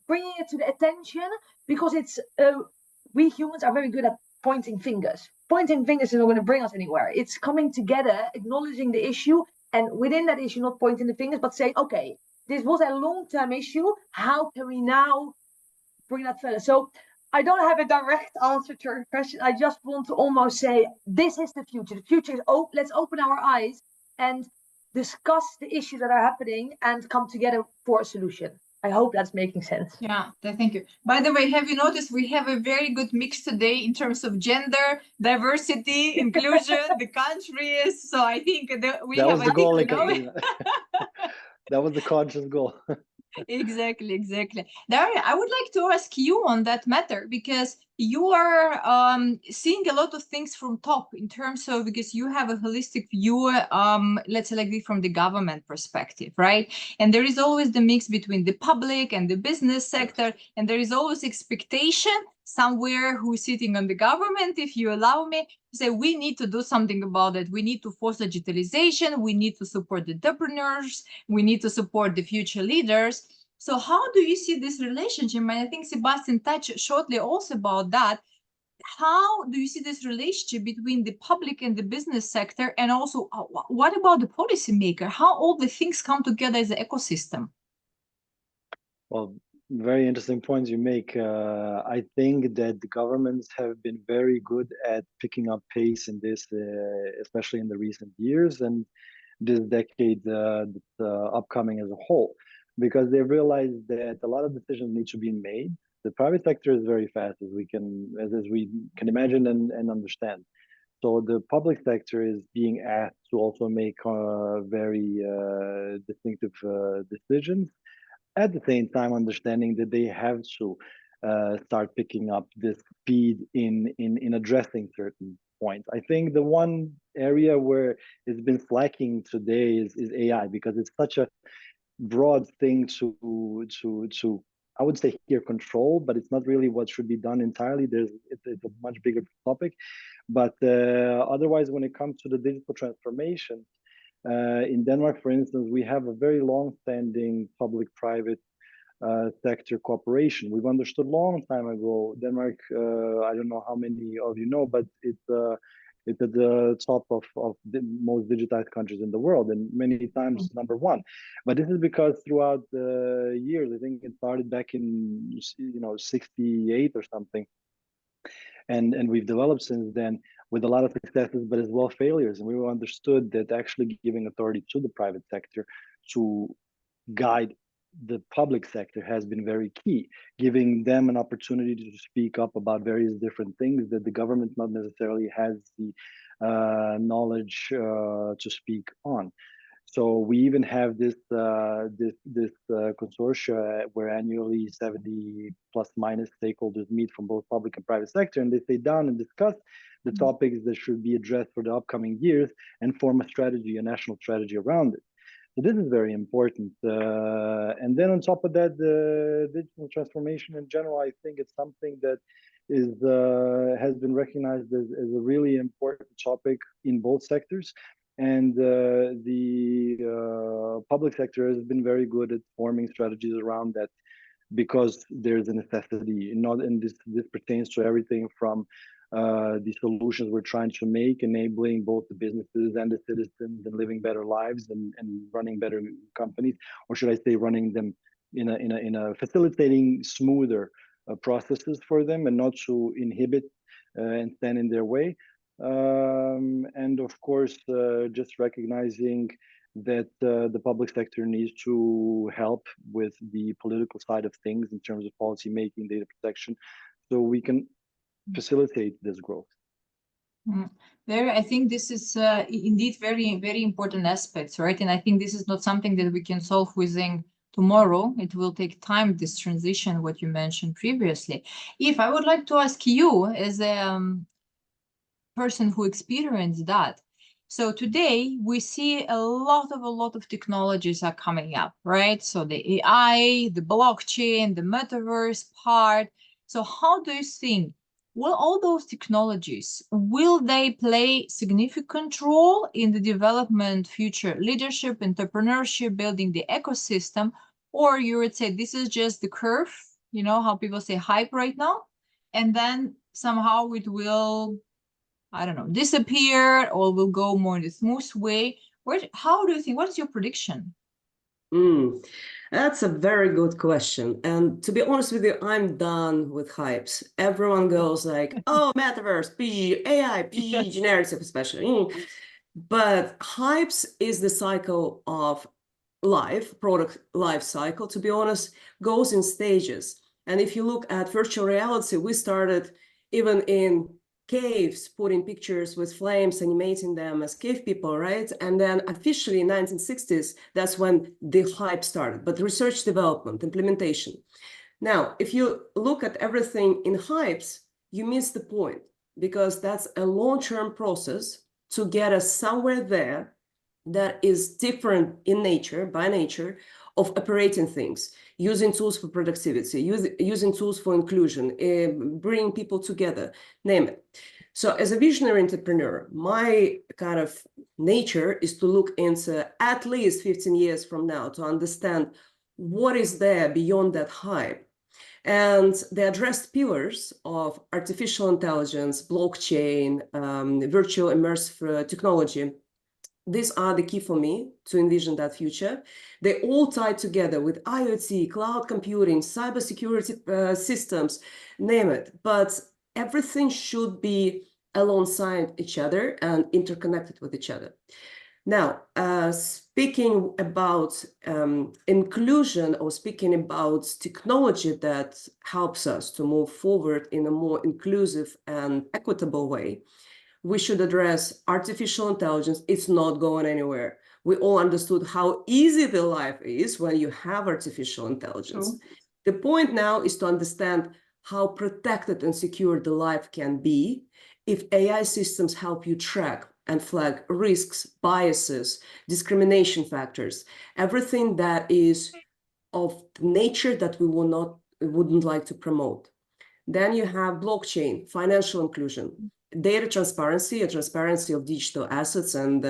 bringing it to the attention, because it's we humans are very good at pointing fingers. Pointing fingers is not going to bring us anywhere. It's coming together, acknowledging the issue, and within that issue, not pointing the fingers, but saying, okay, this was a long-term issue. How can we now bring that further? So I don't have a direct answer to your question. I just want to almost say, this is the future. The future is, let's open our eyes and discuss the issues that are happening and come together for a solution. I hope that's making sense. Yeah, thank you. By the way, have you noticed we have a very good mix today in terms of gender, diversity, inclusion, the countries. So I think that we that have was the goal, Ekaterina. That was the conscious goal. Exactly. Dario, I would like to ask you on that matter, because you are seeing a lot of things from top in terms of, because you have a holistic view, let's say like from the government perspective, right? And there is always the mix between the public and the business sector, and there is always expectation somewhere who's sitting on the government, if you allow me, to say we need to do something about it. We need to force digitalization. We need to support the entrepreneurs. We need to support the future leaders. So how do you see this relationship? And I think Sebastian touched shortly also about that. How do you see this relationship between the public and the business sector? And also, what about the policymaker? How all the things come together as an ecosystem? Well, Very interesting points you make. I think that the governments have been very good at picking up pace in this, especially in the recent years and this decade upcoming as a whole, because they realized that a lot of decisions need to be made. The private sector is very fast, as we can imagine and understand. So the public sector is being asked to also make very distinctive decisions, at the same time understanding that they have to start picking up this speed in addressing certain points. I think the one area where it's been slacking today is AI, because it's such a broad thing to I would say here control, but it's not really what should be done entirely. It's a much bigger topic. But otherwise, when it comes to the digital transformation, in Denmark, for instance, we have a very long-standing public-private sector cooperation. We've understood a long time ago. Denmark, I don't know how many of you know, but it's at the top of the most digitized countries in the world, and many times number one. But this is because throughout the years, I think it started back in 68 or something, and we've developed since then with a lot of successes, but as well failures. And we understood that actually giving authority to the private sector to guide the public sector has been very key, giving them an opportunity to speak up about various different things that the government not necessarily has the knowledge to speak on. So we even have this consortia where annually 70 plus minus stakeholders meet from both public and private sector, and they sit down and discuss the topics that should be addressed for the upcoming years and form a strategy, a national strategy around it. So this is very important. And then on top of that, the digital transformation in general, I think it's something that has been recognized as a really important topic in both sectors. And the public sector has been very good at forming strategies around that, because there's a necessity. And this pertains to everything from the solutions we're trying to make, enabling both the businesses and the citizens and living better lives and running better companies, or should I say, running them in a facilitating smoother processes for them, and not to inhibit and stand in their way. And of course, just recognizing that the public sector needs to help with the political side of things in terms of policy making, data protection, so we can facilitate this growth. I think this is indeed very, very important aspects, right? And I think this is not something that we can solve within tomorrow. It will take time, this transition, what you mentioned previously. If I would like to ask you, as a person who experienced that, so today we see a lot of technologies are coming up, right? So the AI, the blockchain, the metaverse part. So how do you think, will all those technologies, will they play significant role in the development, future leadership, entrepreneurship, building the ecosystem? Or you would say this is just the curve, you know, how people say hype right now, and then somehow it will, I don't know, disappear, or will go more in a smooth way? How do you think, what is your prediction? That's a very good question. And to be honest with you, I'm done with hypes. Everyone goes like, oh, metaverse, PG, AI, PG, generative especially. But hypes is the cycle of life, product life cycle, to be honest, goes in stages. And if you look at virtual reality, we started even in caves, putting pictures with flames, animating them as cave people, right? And then officially in 1960s, that's when the hype started, but research development, implementation. Now, if you look at everything in hypes, you miss the point, because that's a long-term process to get us somewhere there that is different in nature, by nature, of operating things, using tools for productivity, using tools for inclusion, bringing people together, name it. So as a visionary entrepreneur, my kind of nature is to look into at least 15 years from now to understand what is there beyond that hype. And the addressed pillars of artificial intelligence, blockchain, virtual immersive technology, these are the key for me to envision that future. They all tie together with IoT, cloud computing, cybersecurity systems, name it. But everything should be alongside each other and interconnected with each other. Now, speaking about inclusion, or speaking about technology that helps us to move forward in a more inclusive and equitable way, we should address artificial intelligence. It's not going anywhere. We all understood how easy the life is when you have artificial intelligence. True. The point now is to understand how protected and secure the life can be if AI systems help you track and flag risks, biases, discrimination factors, everything that is of nature that we wouldn't like to promote. Then you have blockchain, financial inclusion, data transparency, a transparency of digital assets and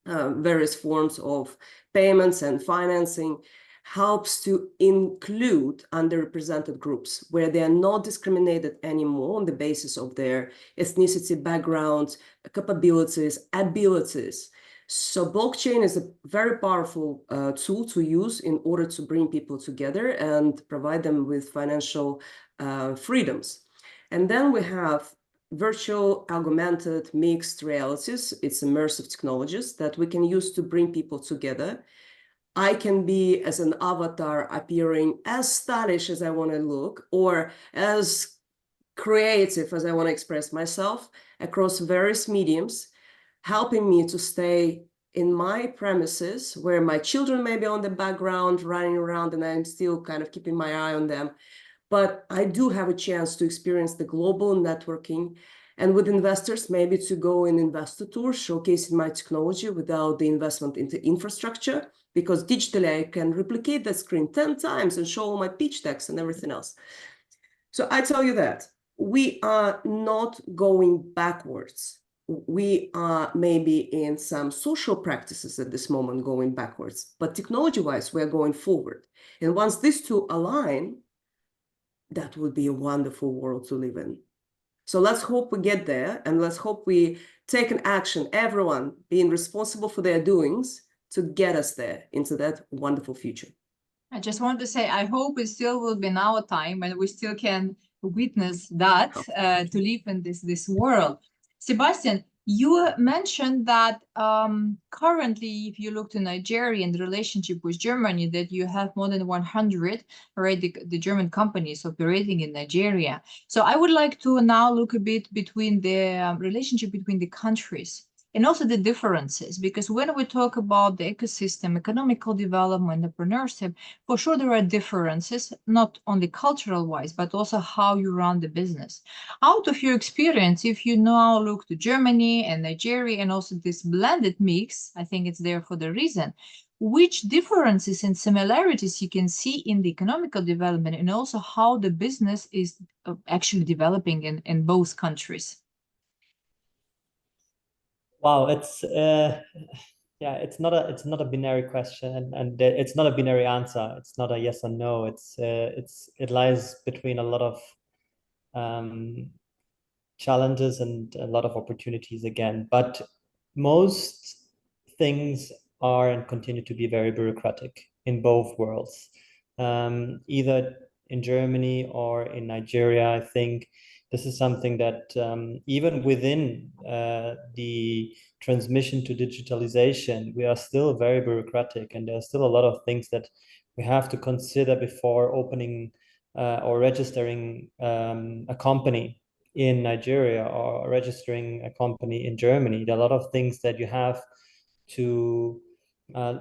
various forms of payments and financing, helps to include underrepresented groups where they are not discriminated anymore on the basis of their ethnicity, background, capabilities, abilities. So blockchain is a very powerful tool to use in order to bring people together and provide them with financial freedoms. And then we have virtual, augmented, mixed realities. It's immersive technologies that we can use to bring people together. I can be as an avatar appearing as stylish as I want to look, or as creative as I want to express myself across various mediums, helping me to stay in my premises where my children may be on the background running around and I'm still kind of keeping my eye on them. But I do have a chance to experience the global networking, and with investors, maybe to go in investor tours, showcasing my technology without the investment into infrastructure, because digitally I can replicate that screen 10 times and show all my pitch decks and everything else. So I tell you that we are not going backwards. We are maybe in some social practices at this moment going backwards, but technology-wise, we're going forward. And once these two align, that would be a wonderful world to live in. So let's hope we get there, and let's hope we take an action, everyone being responsible for their doings to get us there into that wonderful future. I just want to say, I hope it still will be in our time and we still can witness that to live in this world. Sebastian, you mentioned that currently, if you look to Nigeria and the relationship with Germany, that you have more than 100 already the German companies operating in Nigeria. So I would like to now look a bit between the relationship between the countries and also the differences, because when we talk about the ecosystem, economical development, entrepreneurship, for sure there are differences, not only cultural wise, but also how you run the business. Out of your experience, if you now look to Germany and Nigeria and also this blended mix, I think it's there for the reason, which differences and similarities you can see in the economical development and also how the business is actually developing in both countries? Wow, it's yeah, it's not a binary question, and it's not a binary answer. It's not a yes or no. It lies between a lot of challenges and a lot of opportunities again. But most things are and continue to be very bureaucratic in both worlds, either in Germany or in Nigeria. I think this is something that even within the transmission to digitalization, we are still very bureaucratic, and there are still a lot of things that we have to consider before opening or registering a company in Nigeria or registering a company in Germany. There are a lot of things that you have to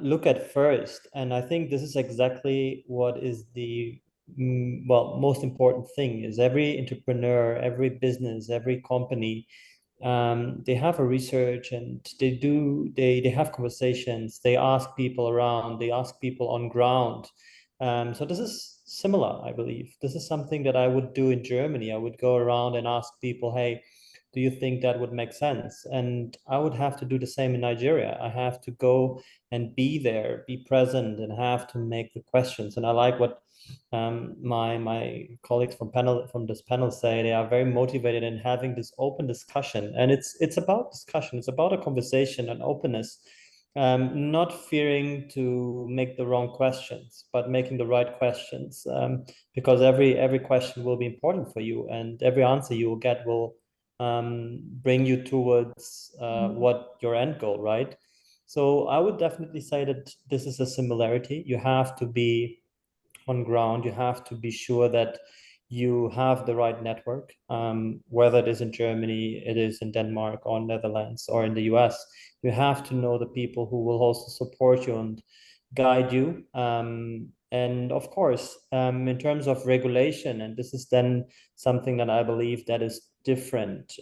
look at first. And I think this is exactly what is the most important thing is every entrepreneur, every business, every company, they have a research and they have conversations, they ask people around, they ask people on ground. So this is similar, I believe. This is something that I would do in Germany. I would go around and ask people, hey, do you think that would make sense? And I would have to do the same in Nigeria. I have to go and be there, be present, and have to make the questions. And I like what my colleagues from this panel say. They are very motivated in having this open discussion, and it's about discussion. It's about a conversation and openness, not fearing to make the wrong questions, but making the right questions, because every question will be important for you, and every answer you will get will bring you towards what your end goal, right? So I would definitely say that this is a similarity. You have to be on ground. You have to be sure that you have the right network, whether it is in Germany, it is in Denmark or Netherlands or in the US. You have to know the people who will also support you and guide you. And of course, in terms of regulation, and this is then something that I believe that is different,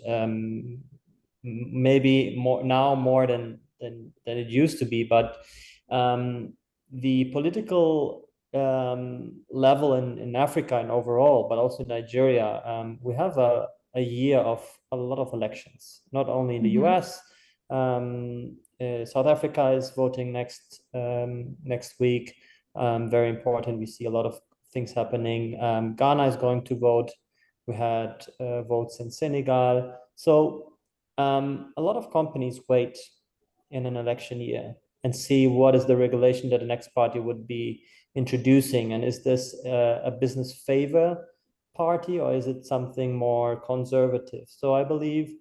maybe more than it used to be, but the political level in Africa and overall, but also in Nigeria, we have a year of a lot of elections, not only in the US. South Africa is voting next week. Very important. We see a lot of things happening. Ghana is going to vote. We had votes in Senegal. So a lot of companies wait in an election year and see what is the regulation that the next party would be introducing, and is this a business favor party or is it something more conservative? So I believe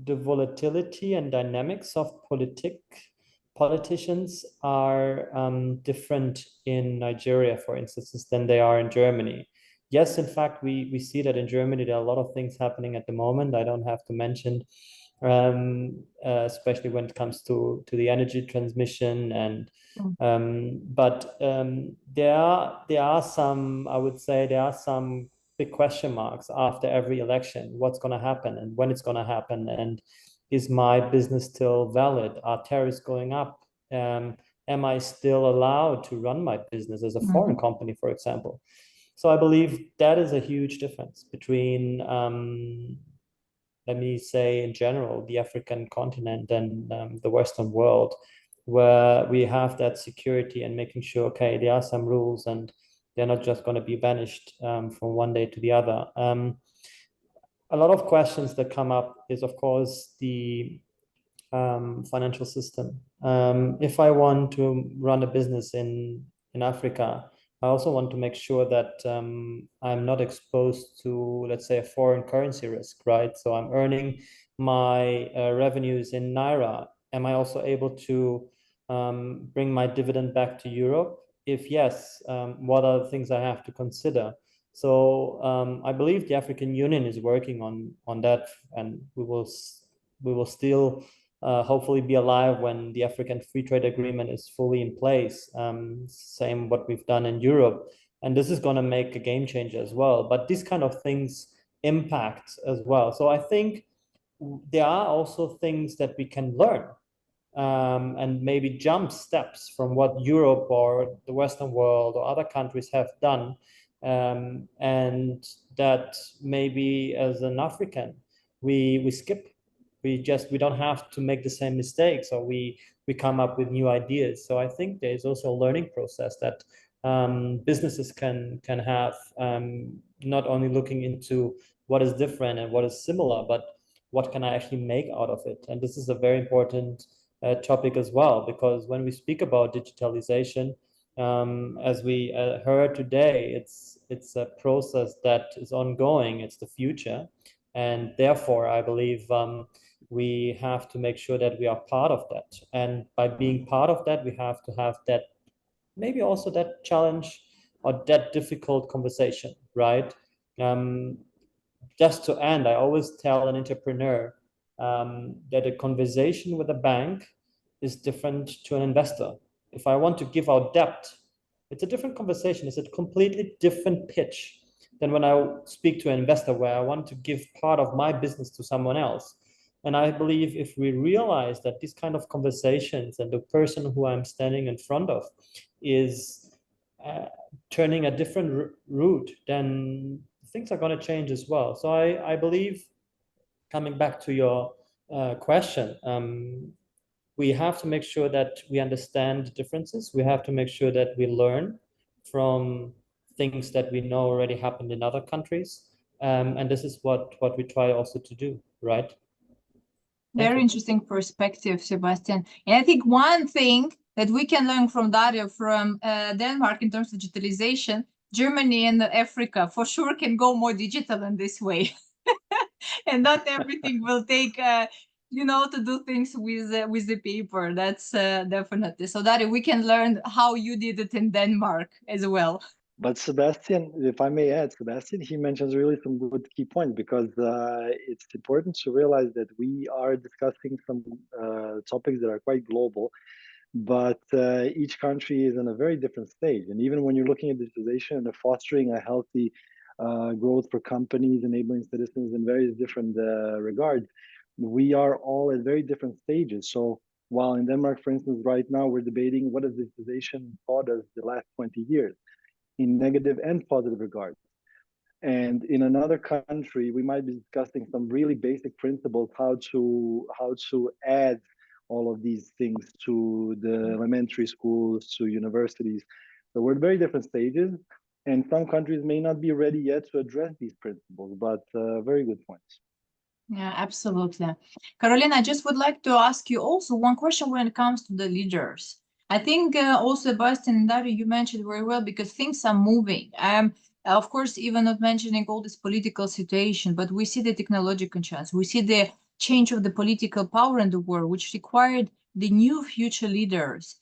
the volatility and dynamics of politicians are different in Nigeria, for instance, than they are in Germany. Yes, in fact, we see that in Germany there are a lot of things happening at the moment. I don't have to mention, especially when it comes to the energy transmission, and but there are some, I would say, there are some big question marks after every election. What's going to happen and when it's going to happen, and is my business still valid? Are tariffs going up? Am I still allowed to run my business as a foreign company, for example? So I believe that is a huge difference between, let me say in general, the African continent and the Western world, where we have that security and making sure, okay, there are some rules and they're not just going to be vanished from one day to the other. A lot of questions that come up is, of course, the financial system. If I want to run a business in Africa, I also want to make sure that I'm not exposed to, let's say, a foreign currency risk, right? So I'm earning my revenues in Naira. Am I also able to bring my dividend back to Europe? If yes, what are the things I have to consider? So I believe the African Union is working on that, and we will still hopefully be alive when the African Free Trade Agreement is fully in place. Same what we've done in Europe. And this is going to make a game changer as well. But these kind of things impact as well. So I think there are also things that we can learn and maybe jump steps from what Europe or the Western world or other countries have done. And that maybe as an African, we skip. We don't have to make the same mistakes, or we come up with new ideas. So I think there's also a learning process that businesses can have, not only looking into what is different and what is similar, but what can I actually make out of it? And this is a very important topic as well, because when we speak about digitalization, as we heard today, it's a process that is ongoing. It's the future, and therefore I believe we have to make sure that we are part of that. And by being part of that, we have to have that, maybe also that challenge or that difficult conversation, right? Just to end, I always tell an entrepreneur that a conversation with a bank is different to an investor. If I want to give out debt, it's a different conversation. It's a completely different pitch than when I speak to an investor where I want to give part of my business to someone else. And I believe if we realize that these kind of conversations and the person who I'm standing in front of is turning a different route, then things are going to change as well. So I believe coming back to your question, we have to make sure that we understand differences. We have to make sure that we learn from things that we know already happened in other countries. And this is what we try also to do, right? Very interesting perspective, Sebastian. And I think one thing that we can learn from Dario from Denmark in terms of digitalization, Germany and Africa for sure can go more digital in this way. And not everything will take, to do things with the paper. That's definitely. So Dario, we can learn how you did it in Denmark as well. But Sebastian, if I may add, Sebastian, he mentions really some good key points, because it's important to realize that we are discussing some topics that are quite global, but each country is in a very different stage. And even when you're looking at digitalization and fostering a healthy growth for companies, enabling citizens in various different regards, we are all at very different stages. So while in Denmark, for instance, right now we're debating what has digitalization taught us the last 20 years, in negative and positive regards. And in another country, we might be discussing some really basic principles, how to add all of these things to the elementary schools, to universities. So we're at very different stages, and some countries may not be ready yet to address these principles, but very good points. Yeah, absolutely. Carolina, I just would like to ask you also one question when it comes to the leaders. I think also Sebastian and Dario, you mentioned very well, because things are moving. Of course, even not mentioning all this political situation, but we see the technological change. We see the change of the political power in the world, which required the new future leaders.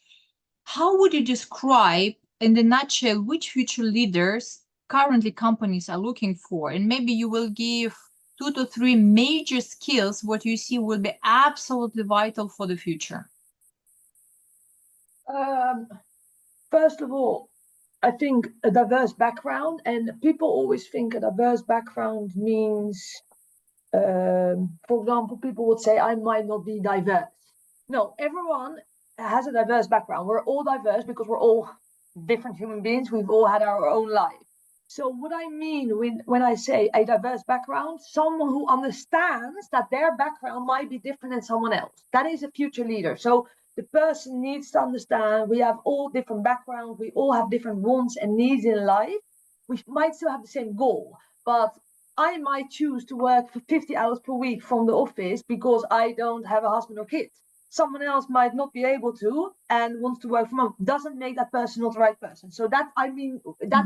How would you describe, in the nutshell, which future leaders currently companies are looking for? And maybe you will give 2 to 3 major skills what you see will be absolutely vital for the future. First of all, I think a diverse background, and people always think a diverse background means, for example, people would say, I might not be diverse. No, everyone has a diverse background. We're all diverse because we're all different human beings. We've all had our own life. So what I mean when I say a diverse background, someone who understands that their background might be different than someone else. That is a future leader. So the person needs to understand we have all different backgrounds. We all have different wants and needs in life. We might still have the same goal, but I might choose to work for 50 hours per week from the office because I don't have a husband or kids. Someone else might not be able to and wants to work from home. Doesn't make that person not the right person. So that's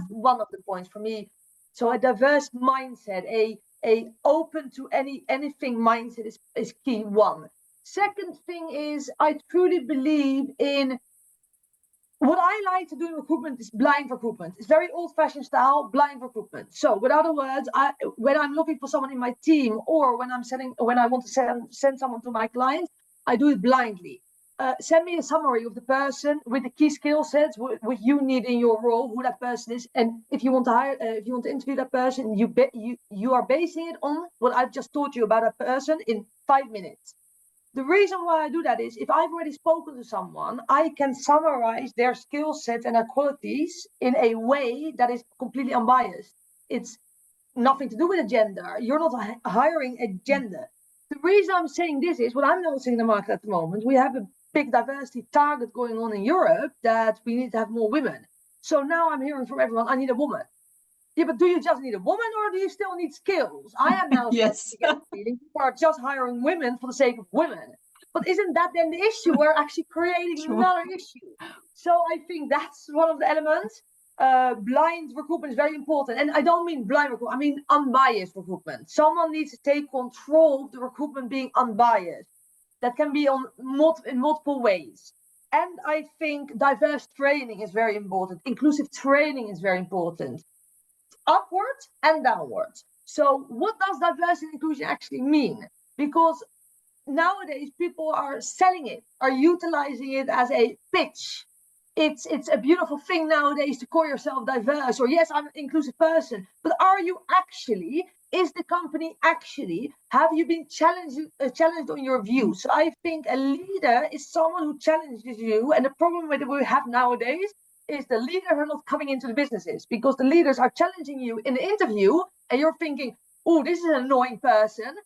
one of the points for me. So a diverse mindset, a open to anything mindset is key one. Second thing is, I truly believe in what I like to do in recruitment is blind recruitment. It's very old-fashioned style, blind recruitment. So, with other words, when I'm looking for someone in my team, or when I want to send someone to my clients, I do it blindly. Send me a summary of the person with the key skill sets, what you need in your role, who that person is, and if you want to interview that person, you are basing it on what I've just told you about that person in 5 minutes. The reason why I do that is if I've already spoken to someone, I can summarize their skill sets and their qualities in a way that is completely unbiased. It's nothing to do with a gender. You're not hiring a gender. The reason I'm saying this is what I'm noticing in the market at the moment. We have a big diversity target going on in Europe that we need to have more women. So now I'm hearing from everyone, I need a woman. Yeah, but do you just need a woman or do you still need skills? I am now Yes. to get the feeling people are just hiring women for the sake of women. But isn't that then the issue? We're actually creating another issue. So I think that's one of the elements. Blind recruitment is very important. And I don't mean blind recruitment, I mean unbiased recruitment. Someone needs to take control of the recruitment being unbiased. That can be in multiple ways. And I think diverse training is very important. Inclusive training is very important. Upwards and downwards. So what does diversity and inclusion actually mean? Because nowadays people are selling it, are utilizing it as a pitch. It's a beautiful thing nowadays to call yourself diverse, or yes, I'm an inclusive person, but are you actually, is the company actually, have you been challenged on your views? So I think a leader is someone who challenges you, and the problem that we have nowadays is the leaders are not coming into the businesses because the leaders are challenging you in the interview and you're thinking, oh, this is an annoying person.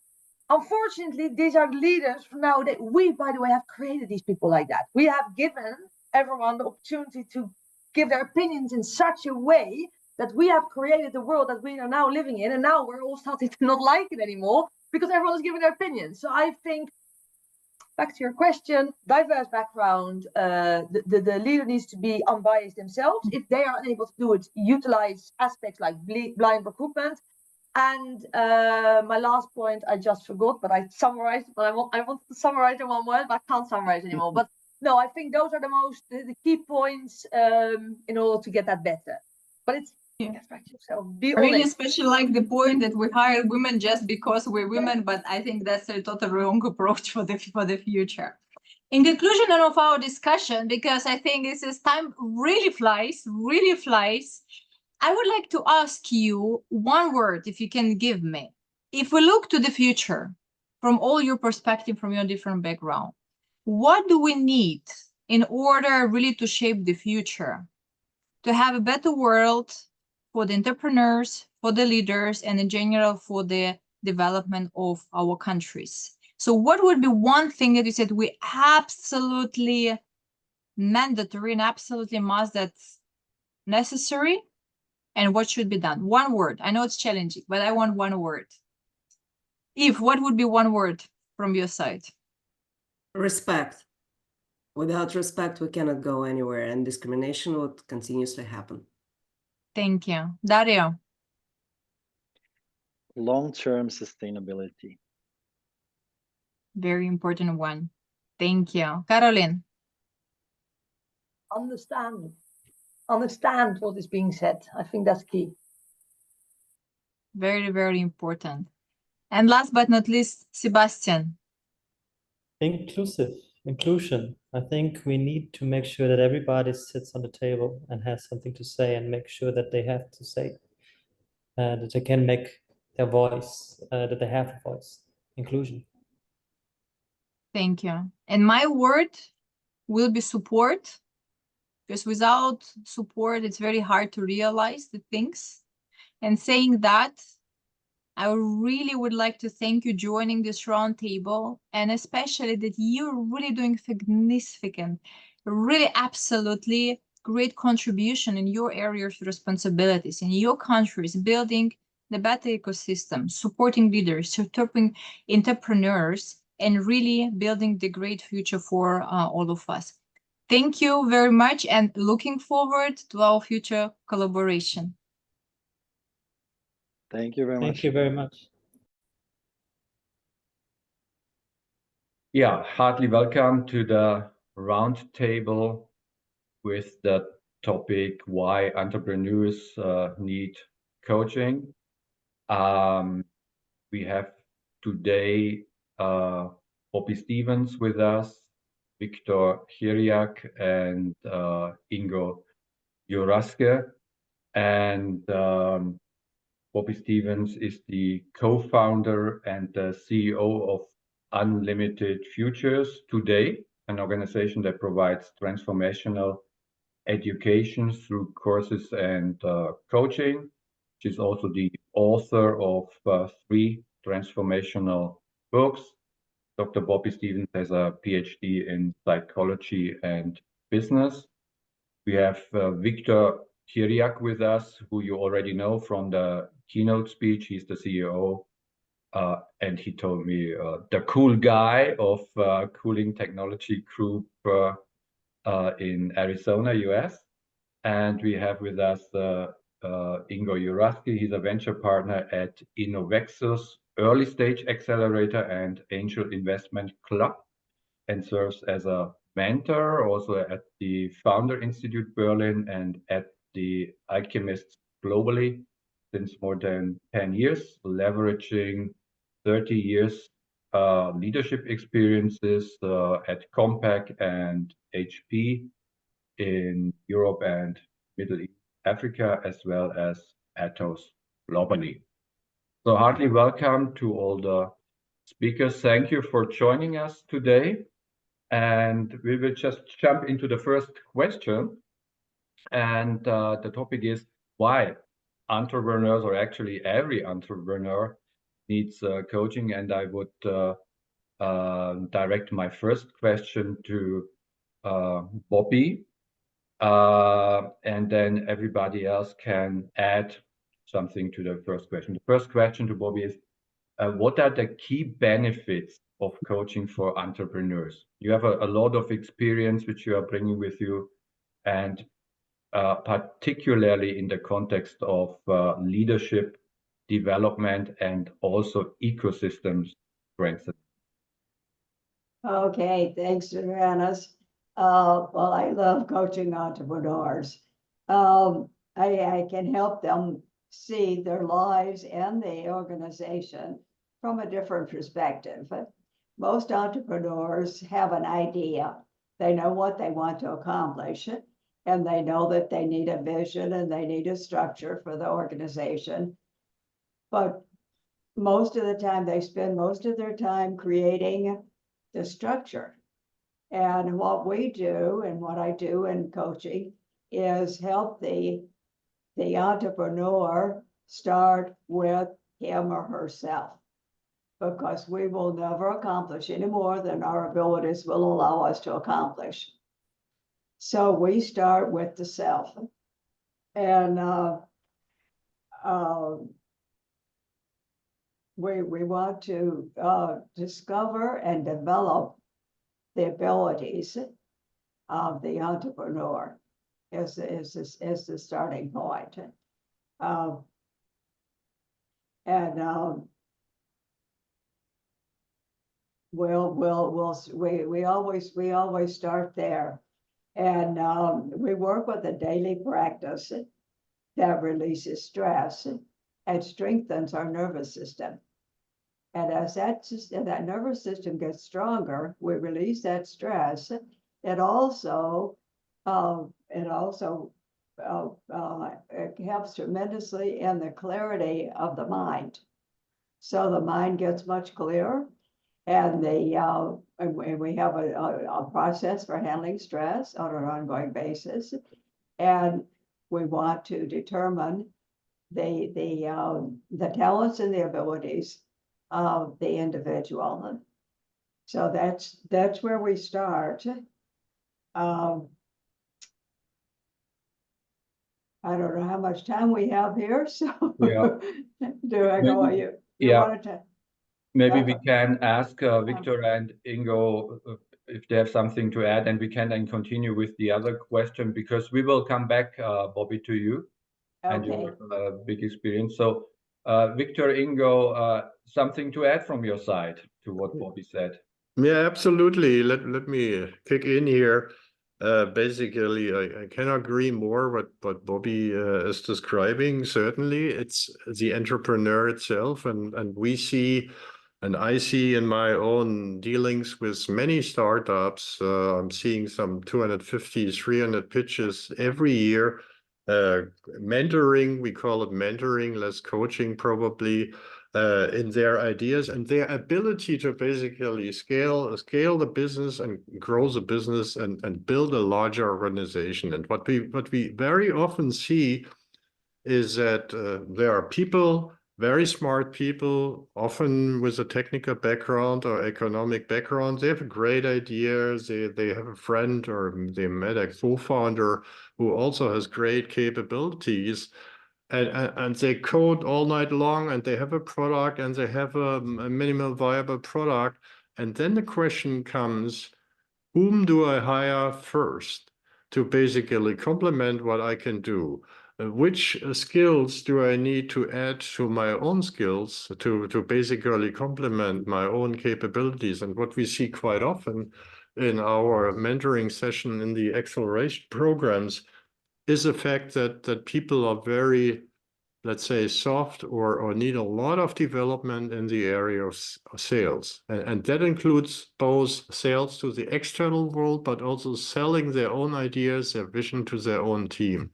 unfortunately, these are the leaders now that we, by the way, have created these people like that. We have given everyone the opportunity to give their opinions in such a way that we have created the world that we are now living in, and now we're all starting to not like it anymore because everyone is giving their opinions. So I think, back to your question, diverse background, the leader needs to be unbiased themselves. If they are unable to do it, utilize aspects like blind recruitment. And my last point, I just forgot, but I summarized, but I want to summarize in one word, but I can't summarize anymore. But no, I think those are the key points in order to get that better. But it's get back to yourself. Be I really honest. especially like the point that we hire women just because we're women, but I think that's a totally wrong approach for the future. In conclusion of our discussion, because I think this is time really flies, I would like to ask you one word, if you can give me. If we look to the future, from all your perspective, from your different background, what do we need in order really to shape the future, to have a better world for the entrepreneurs, for the leaders, and in general for the development of our countries? So what would be one thing that you said we absolutely mandatory and absolutely must, that's necessary, and what should be done? One word. I know it's challenging, but I want one word. Eve, what would be one word from your side? Respect. Without respect, we cannot go anywhere, and discrimination would continuously happen. Thank you. Dario? Long-term sustainability. Very important one. Thank you. Caroline? Understand what is being said. I think that's key. Very, very important. And last but not least, Sebastian? Inclusion. I think we need to make sure that everybody sits on the table and has something to say, and make sure that they have to say, that they can make their voice, that they have a voice. Inclusion. Thank you. And my word will be support, because without support, it's very hard to realize the things. And saying that, I really would like to thank you joining this roundtable, and especially that you're really doing significant, really absolutely great contribution in your areas of responsibilities, in your countries, building the better ecosystem, supporting leaders, supporting entrepreneurs, and really building the great future for all of us. Thank you very much, and looking forward to our future collaboration. Thank you very much. Thank you very much. Yeah, heartily welcome to the roundtable with the topic why entrepreneurs need coaching. We have today Bobby Stevens with us, Victor Chiriac, and Ingo Juraske. And Bobby Stevens is the co-founder and the CEO of Unlimited Futures Today, an organization that provides transformational education through courses and coaching. She's also the author of 3 transformational books. Dr. Bobby Stevens has a PhD in psychology and business. We have Victor Chiriac with us, who you already know from the keynote speech. He's the CEO, and he told me the cool guy of Cooling Technology Group in Arizona, US. And we have with us Ingo Juraske. He's a venture partner at Innovexus Early Stage Accelerator and Angel Investment Club, and serves as a mentor also at the Founder Institute Berlin and at the Alchemists globally since more than 10 years, leveraging 30 years leadership experiences at Compaq and HP in Europe and Middle East, Africa, as well as Atos globally. So heartily welcome to all the speakers. Thank you for joining us today. And we will just jump into the first question. And the topic is why entrepreneurs, or actually every entrepreneur, needs coaching, and I would direct my first question to Bobby, and then everybody else can add something to the first question. The first question to Bobby is, what are the key benefits of coaching for entrepreneurs? You have a lot of experience which you are bringing with you, and particularly in the context of leadership development and also ecosystems strengthening. Okay, thanks, Johannes. Well, I love coaching entrepreneurs. I can help them see their lives and the organization from a different perspective. Most entrepreneurs have an idea. They know what they want to accomplish, and they know that they need a vision and they need a structure for the organization. But most of the time, they spend most of their time creating the structure. And what we do and what I do in coaching is help the entrepreneur start with him or herself, because we will never accomplish any more than our abilities will allow us to accomplish. So we start with the self. And we want to discover and develop the abilities of the entrepreneur is the starting point. We always start there, and we work with a daily practice that releases stress and strengthens our nervous system. And as that nervous system gets stronger, we release that stress. It also it helps tremendously in the clarity of the mind. So the mind gets much clearer, and we have a process for handling stress on an ongoing basis, and we want to determine the talents and the abilities of the individual. So that's where we start. I don't know how much time we have here, so Yeah. do I go? You Yeah. wanted to? Maybe we can ask Victor and Ingo if they have something to add, and we can then continue with the other question, because we will come back, Bobby, to you and your big experience. So Victor, Ingo, something to add from your side to what Bobby said? Yeah, absolutely. Let me kick in here. Basically, I cannot agree more what Bobby is describing. Certainly, it's the entrepreneur itself, and we see, and I see in my own dealings with many startups, I'm seeing some 250, 300 pitches every year. Mentoring, we call it mentoring, less coaching probably, in their ideas and their ability to basically scale the business and grow the business and build a larger organization. And what we very often see is that there are people, very smart people, often with a technical background or economic background. They have great ideas. They have a friend or they met a co-founder who also has great capabilities. And they code all night long, and they have a product, and they have a minimal viable product. And then the question comes, whom do I hire first to basically complement what I can do? Which skills do I need to add to my own skills to basically complement my own capabilities? And what we see quite often in our mentoring session in the acceleration programs is the fact that people are very, let's say, soft or need a lot of development in the area of sales. And that includes both sales to the external world, but also selling their own ideas, their vision to their own team.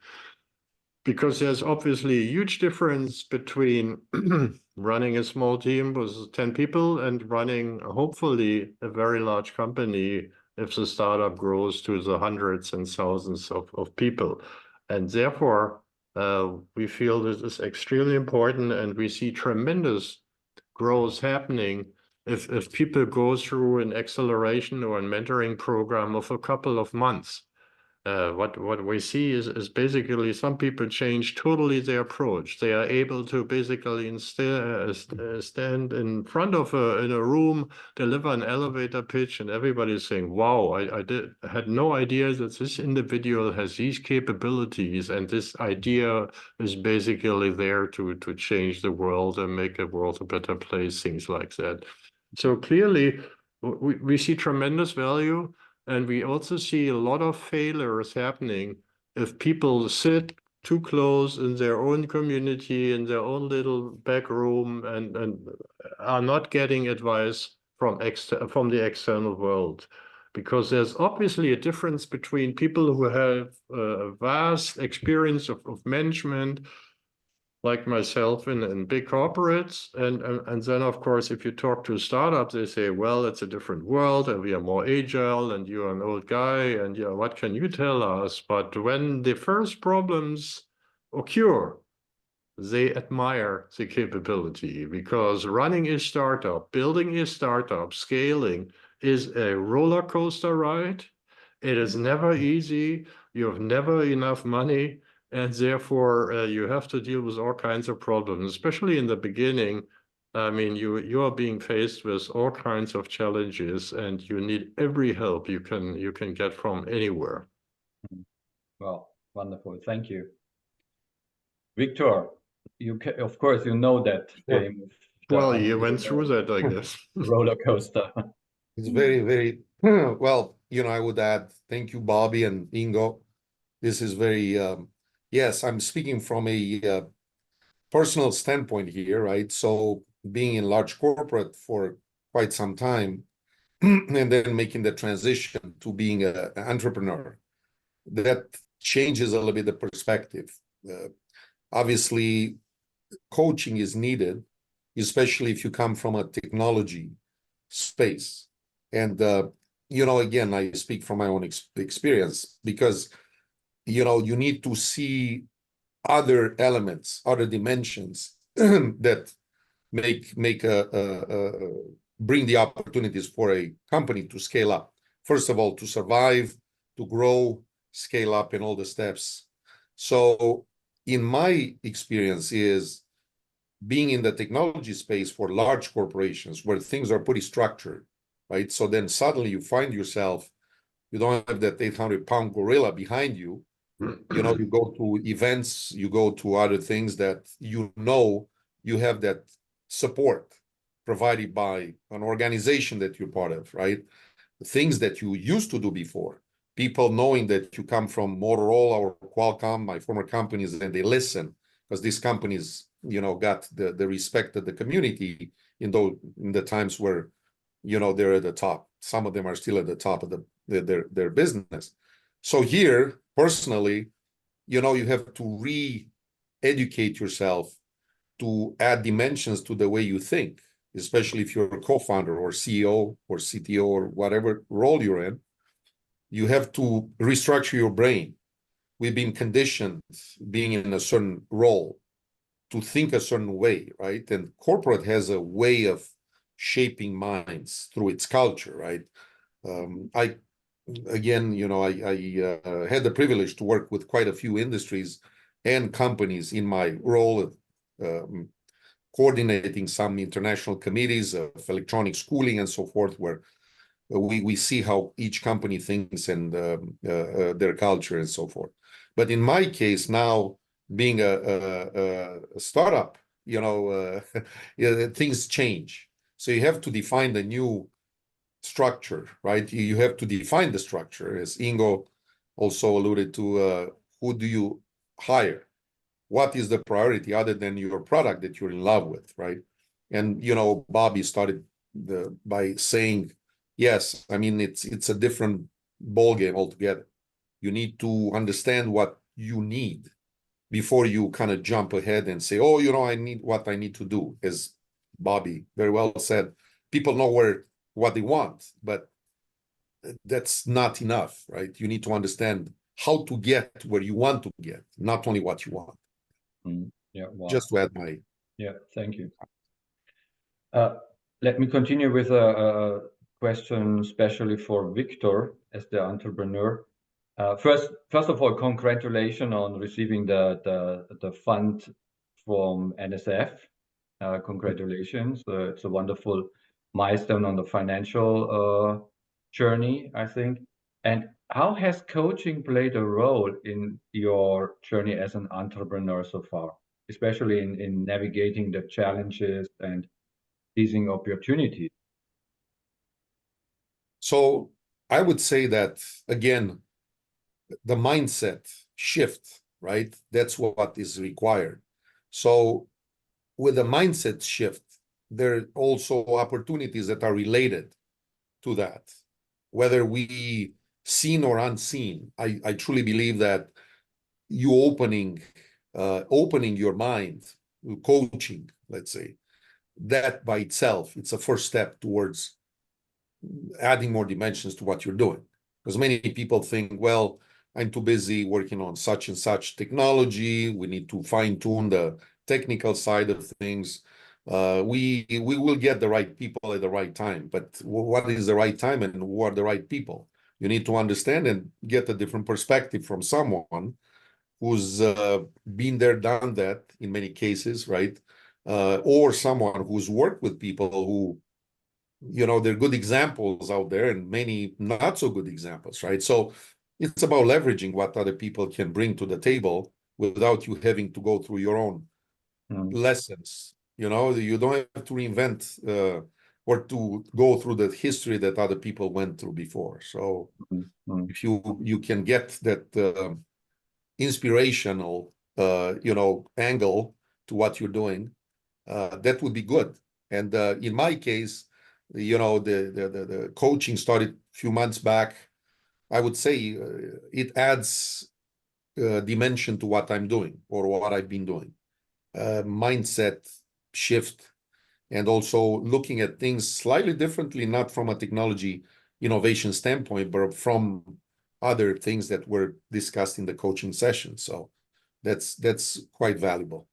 Because there's obviously a huge difference between running a small team with 10 people and running, hopefully, a very large company if the startup grows to the hundreds and thousands of people. And therefore, we feel this is extremely important, and we see tremendous growth happening if people go through an acceleration or a mentoring program of a couple of months. What we see is basically some people change totally their approach. They are able to basically stand in front of in a room, deliver an elevator pitch, and everybody's saying, "Wow, I had no idea that this individual has these capabilities, and this idea is basically there to change the world and make the world a better place." Things like that. So clearly, we see tremendous value. And we also see a lot of failures happening if people sit too close in their own community, in their own little back room, and are not getting advice from the external world. Because there's obviously a difference between people who have a vast experience of management, like myself in big corporates, and then of course if you talk to startups, they say, well, it's a different world and we are more agile and you're an old guy and yeah, what can you tell us? But when the first problems occur, they admire the capability, because running a startup, building a startup, scaling is a roller coaster ride. It is never easy. You have never enough money. And therefore, you have to deal with all kinds of problems, especially in the beginning. I mean, you are being faced with all kinds of challenges, and you need every help you can get from anywhere. Well, wonderful. Thank you. Victor, of course, you know that game. Well, you went through that, I guess. Roller coaster. It's very, very well, I would add, thank you, Bobby and Ingo. This is very, yes, I'm speaking from a personal standpoint here, right? So being in large corporate for quite some time and then making the transition to being an entrepreneur, that changes a little bit the perspective. Obviously, coaching is needed, especially if you come from a technology space. And, again, I speak from my own experience, because, you need to see other elements, other dimensions that bring the opportunities for a company to scale up. First of all, to survive, to grow, scale up in all the steps. So in my experience is being in the technology space for large corporations where things are pretty structured, right? So then suddenly you find yourself, you don't have that 800-pound gorilla behind you. You go to events, you go to other things that you have that support provided by an organization that you're part of, right? The things that you used to do before, people knowing that you come from Motorola or Qualcomm, my former companies, and they listen, because these companies, got the respect of the community in the times where, they're at the top. Some of them are still at the top of their business. So here, personally, you have to re-educate yourself to add dimensions to the way you think, especially if you're a co-founder or CEO or CTO or whatever role you're in. You have to restructure your brain. We've been conditioned, being in a certain role, to think a certain way, right? And corporate has a way of shaping minds through its culture, right? I had the privilege to work with quite a few industries and companies in my role of coordinating some international committees of electronic schooling and so forth, where we see how each company thinks and their culture and so forth. But in my case now, being a startup, things change. So you have to define the new structure, right? You have to define the structure, as Ingo also alluded to. Who do you hire? What is the priority other than your product that you're in love with, right? And Bobby started by saying, yes, I mean it's a different ballgame altogether. You need to understand what you need before you kind of jump ahead and say, oh, I need what I need to do. As Bobby very well said, people know what they want, but that's not enough, right? You need to understand how to get where you want to get, not only what you want. Yeah, wow. Just to add my... Yeah, thank you. Let me continue with a question, especially for Victor as the entrepreneur. First of all, congratulations on receiving the fund from NSF. Congratulations! It's a wonderful milestone on the financial journey, I think. And how has coaching played a role in your journey as an entrepreneur so far, especially in navigating the challenges and seizing opportunities? So I would say that, again, the mindset shift, right? That's what is required. So with a mindset shift, there are also opportunities that are related to that, whether we seen or unseen. I truly believe that you opening your mind, coaching, let's say, that by itself, it's a first step towards adding more dimensions to what you're doing. Because many people think, well, I'm too busy working on such and such technology. We need to fine-tune the technical side of things. We will get the right people at the right time. But what is the right time and who are the right people? You need to understand and get a different perspective from someone who's been there, done that in many cases, right? Or someone who's worked with people who, you know, there are good examples out there and many not so good examples, right? So it's about leveraging what other people can bring to the table without you having to go through your own lessons. You know, you don't have to reinvent or to go through the history that other people went through before. So if you can get that inspirational, you know, angle to what you're doing, that would be good. And in my case, you know, the coaching started a few months back. I would say it adds dimension to what I'm doing or what I've been doing. Mindset shift, and also looking at things slightly differently, not from a technology innovation standpoint, but from other things that were discussed in the coaching session. So that's quite valuable.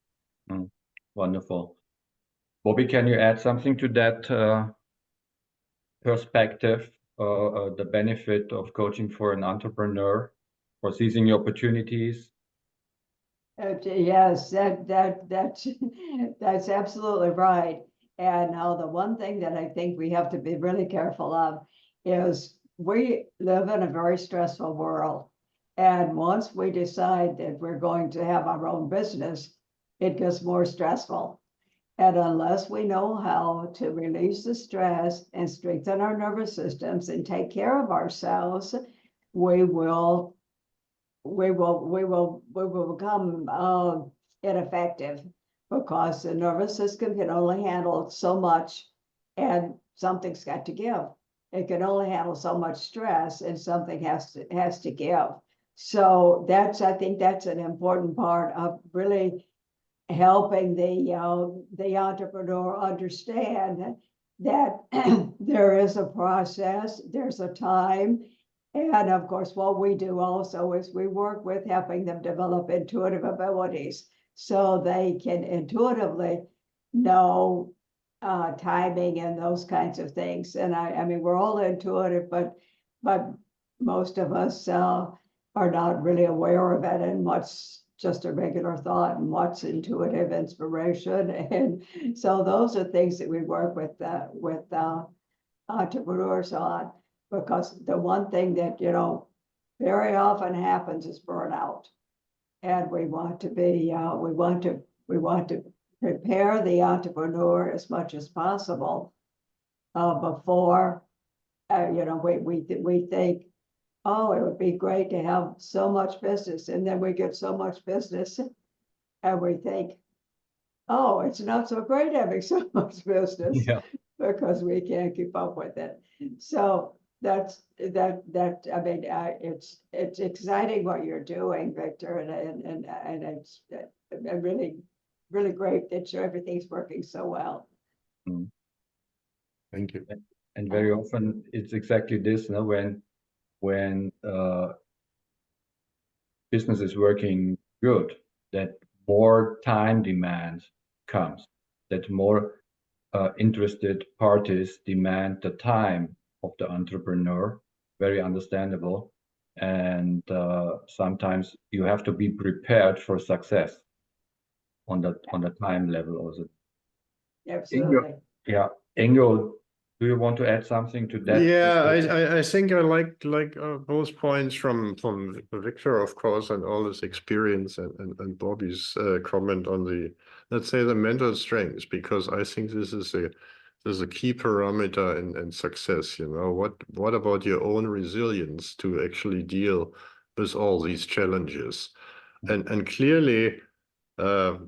Wonderful. Bobby, can you add something to that perspective, the benefit of coaching for an entrepreneur, for seizing the opportunities? Yes, that's absolutely right. And now the one thing that I think we have to be really careful of is we live in a very stressful world. And once we decide that we're going to have our own business, it gets more stressful. And unless we know how to release the stress and strengthen our nervous systems and take care of ourselves, we will become ineffective, because the nervous system can only handle so much, and something's got to give. It can only handle so much stress, and something has to give. So I think that's an important part of really helping the entrepreneur understand that there is a process, there's a time. And of course, what we do also is we work with helping them develop intuitive abilities so they can intuitively know timing and those kinds of things. And I mean, we're all intuitive, but most of us are not really aware of it, and what's just a regular thought and what's intuitive inspiration. And so those are things that we work with entrepreneurs on. Because the one thing that, you know, very often happens is burnout. And we want to prepare the entrepreneur as much as possible before, you know, we think, oh, it would be great to have so much business. And then we get so much business and we think, oh, it's not so great having so much business, because we can't keep up with it. So I mean, it's exciting what you're doing, Victor, and it's really, really great that everything's working so well. Thank you. And very often it's exactly this, no? When business is working good, that more time demand comes, that more interested parties demand the time of the entrepreneur. Very understandable. And sometimes you have to be prepared for success on the time level also. Absolutely. Yeah, Ingo, do you want to add something to that? Yeah, I think I like both points from Victor, of course, and all his experience, and Bobby's comment on the, let's say, the mental strengths, because I think this is a key parameter in success. You know, what about your own resilience to actually deal with all these challenges? And clearly, a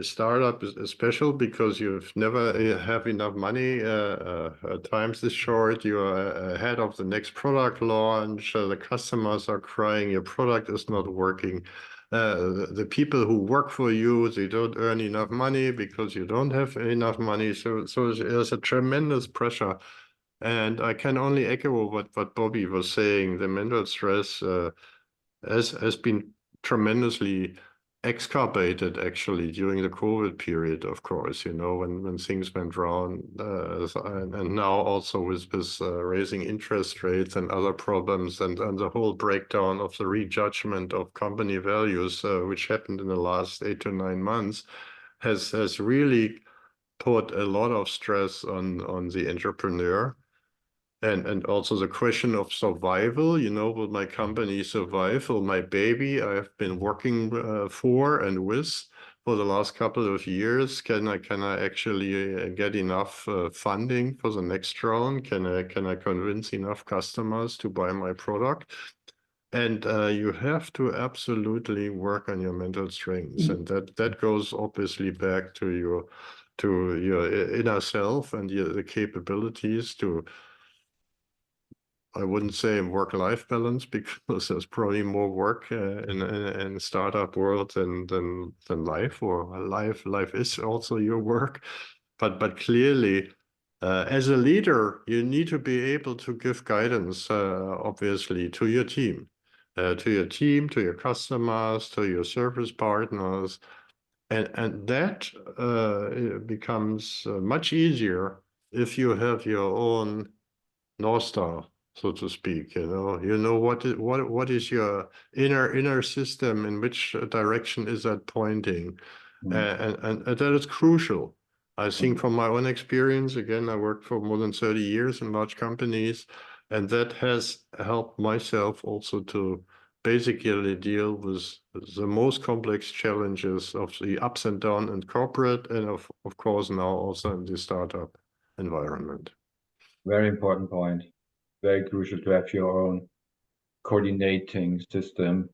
startup is special because you've never have enough money. Times is short. You are ahead of the next product launch. The customers are crying. Your product is not working. The people who work for you, they don't earn enough money because you don't have enough money. So there's a tremendous pressure. And I can only echo what Bobby was saying. The mental stress has been tremendously exacerbated actually during the COVID period, of course, you know, when things went wrong, and now also with raising interest rates and other problems, and the whole breakdown of the rejudgment of company values, which happened in the last 8 to 9 months, has really put a lot of stress on the entrepreneur. And also the question of survival, you know, will my company survive? Will my baby I've been working for and with for the last couple of years, can I actually get enough funding for the next round? Can I convince enough customers to buy my product? And you have to absolutely work on your mental strengths, and that goes obviously back to your inner self and the capabilities to, I wouldn't say work-life balance, because there's probably more work in startup world than life, or life is also your work. But clearly, as a leader, you need to be able to give guidance, obviously, to your team, to your customers, to your service partners, and that becomes much easier if you have your own North Star, so to speak. You know what is your inner system, in which direction is that pointing, and that is crucial. I think from my own experience, again, I worked for more than 30 years in large companies, and that has helped myself also to basically deal with the most complex challenges of the ups and downs in corporate, and of course now also in the startup environment. Very important point. Very crucial to have your own coordinating system.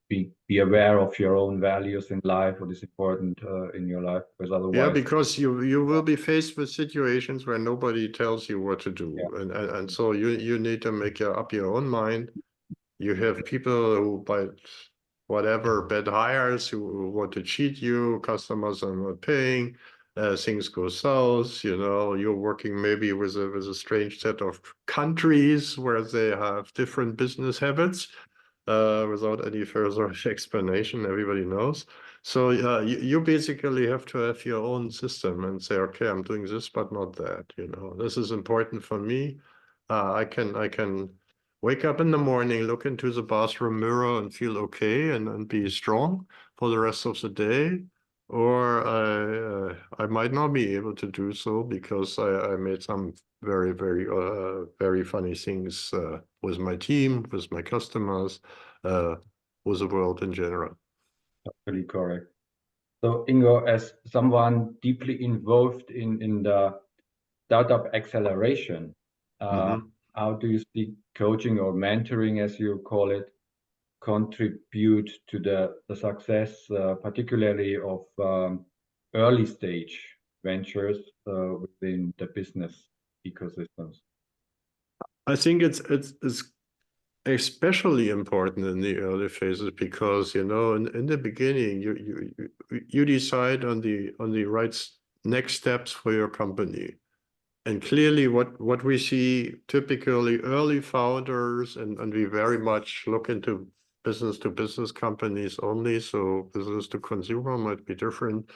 Be aware of your own values in life, what is important in your life, because otherwise. Yeah, because you will be faced with situations where nobody tells you what to do, and so you need to make up your own mind. You have people who, by whatever, bad hires, who want to cheat you. Customers are not paying. Things go south. You know, you're working maybe with a strange set of countries where they have different business habits. Without any further explanation, everybody knows. So you basically have to have your own system and say, okay, I'm doing this, but not that. You know, this is important for me. I can wake up in the morning, look into the bathroom mirror and feel okay and be strong for the rest of the day. Or I might not be able to do so because I made some very, very, very funny things with my team, with my customers, with the world in general. Absolutely correct. So Ingo, as someone deeply involved in the startup acceleration, how do you see coaching or mentoring, as you call it, contribute to the success, particularly of early stage ventures within the business ecosystems? I think it's especially important in the early phases because, you know, in the beginning, you decide on the right next steps for your company. And clearly what we see typically early founders, and we very much look into business to business companies only, so business to consumer might be different.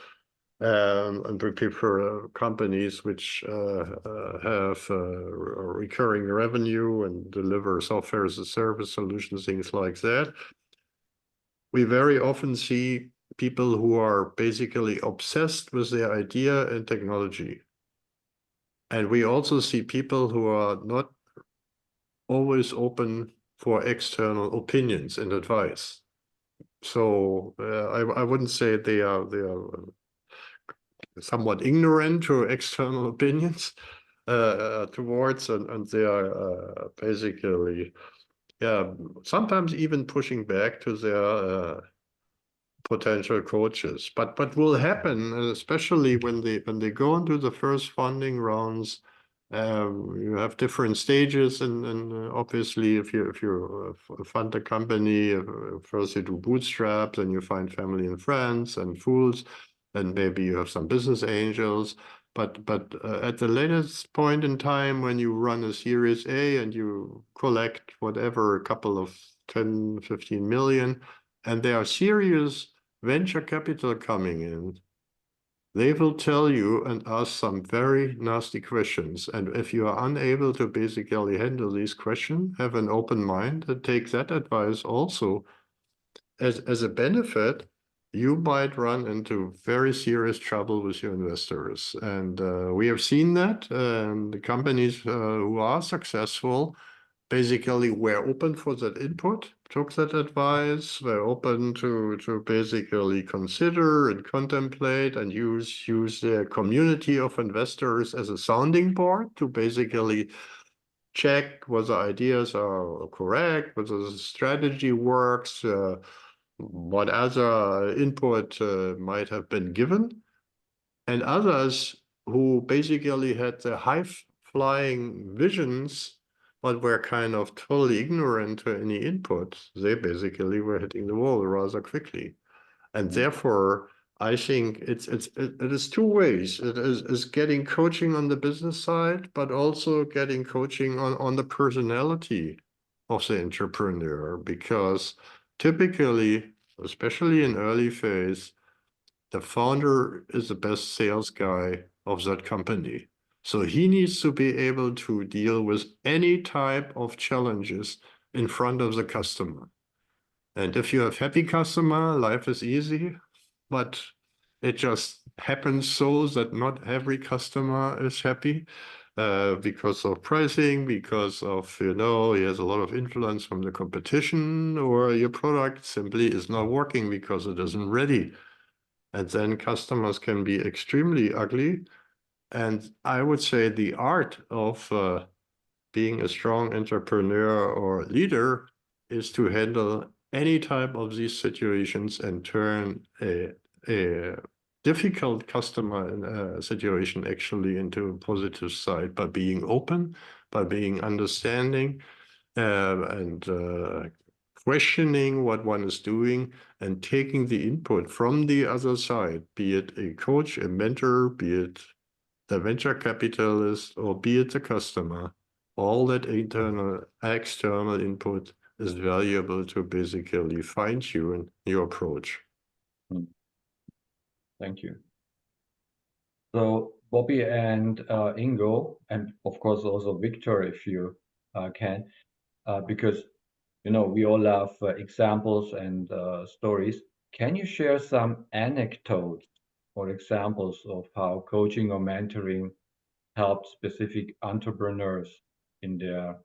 and we prefer companies which have recurring revenue and deliver software as a service solutions, things like that. We very often see people who are basically obsessed with their idea and technology. And we also see people who are not always open for external opinions and advice. So I wouldn't say they are somewhat ignorant to external opinions towards, and they are basically, sometimes even pushing back to their potential coaches. But what will happen, especially when they go into the first funding rounds, you have different stages, and obviously if you fund a company, first you do bootstraps, and you find family and friends and fools, and maybe you have some business angels. But at the latest point in time, when you run a Series A and you collect whatever, a couple of 10, 15 million, and there are serious venture capital coming in, they will tell you and ask some very nasty questions. And if you are unable to basically handle these questions, have an open mind and take that advice also as a benefit, you might run into very serious trouble with your investors. And we have seen that. The companies who are successful basically were open for that input, took that advice, were open to basically consider and contemplate and use their community of investors as a sounding board to basically check whether ideas are correct, whether the strategy works, what other input might have been given. And others who basically had the high-flying visions but were kind of totally ignorant to any input, they basically were hitting the wall rather quickly. And therefore, I think it is two ways. It is getting coaching on the business side, but also getting coaching on the personality of the entrepreneur, because typically, especially in early phase, the founder is the best sales guy of that company. So he needs to be able to deal with any type of challenges in front of the customer. And if you have happy customer, life is easy, but it just happens so that not every customer is happy because of pricing, because of, he has a lot of influence from the competition, or your product simply is not working because it isn't ready. And then customers can be extremely ugly. And I would say the art of being a strong entrepreneur or leader is to handle any type of these situations and turn a difficult customer situation actually into a positive side by being open, by being understanding, and questioning what one is doing and taking the input from the other side, be it a coach, a mentor, be it the venture capitalist, or be it the customer. All that internal, external input is valuable to basically fine-tune your approach. Thank you. So Bobby and Ingo, and of course also Victor, if you can, because we all love examples and stories. Can you share some anecdotes or examples of how coaching or mentoring helped specific entrepreneurs in their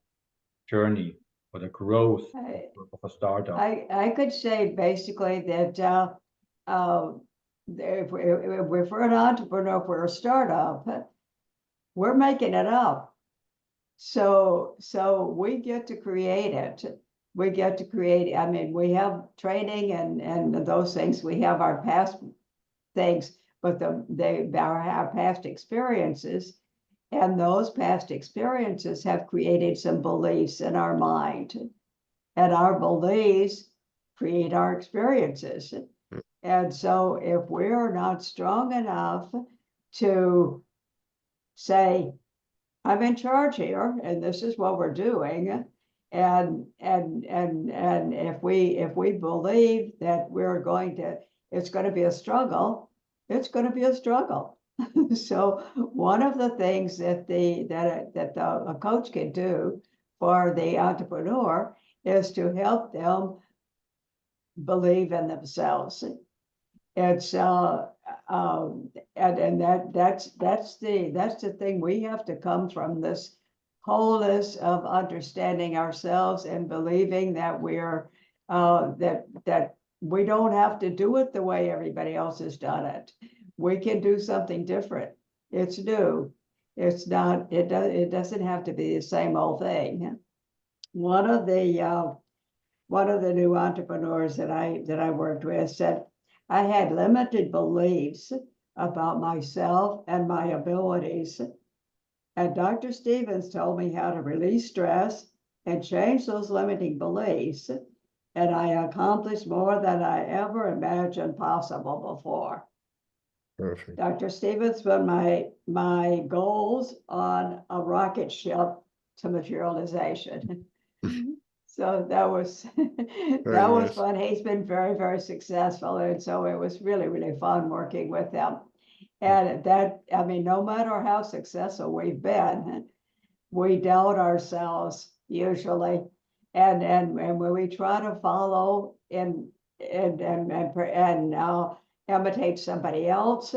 journey or the growth of a startup? I could say basically that if we're an entrepreneur, if we're a startup, we're making it up. So we get to create it. We get to create, I mean, we have training and those things. We have our past things, but they are our past experiences. And those past experiences have created some beliefs in our mind. And our beliefs create our experiences. And so if we're not strong enough to say, I'm in charge here, and this is what we're doing, and if we believe that it's going to be a struggle, it's going to be a struggle. So one of the things that a coach can do for the entrepreneur is to help them believe in themselves. It's that's the thing. We have to come from this wholeness of understanding ourselves and believing that we're that we don't have to do it the way everybody else has done it. We can do something different. It's new. It's not. It doesn't have to be the same old thing. One of the new entrepreneurs that I worked with said, I had limited beliefs about myself and my abilities. And Dr. Stevens told me how to release stress and change those limiting beliefs. And I accomplished more than I ever imagined possible before. Perfect. Dr. Stevens put my goals on a rocket ship to materialization. So that was nice. fun. He's been very, very successful. And so it was really, really fun working with him. And no matter how successful we've been, we doubt ourselves usually. And when we try to follow and imitate somebody else,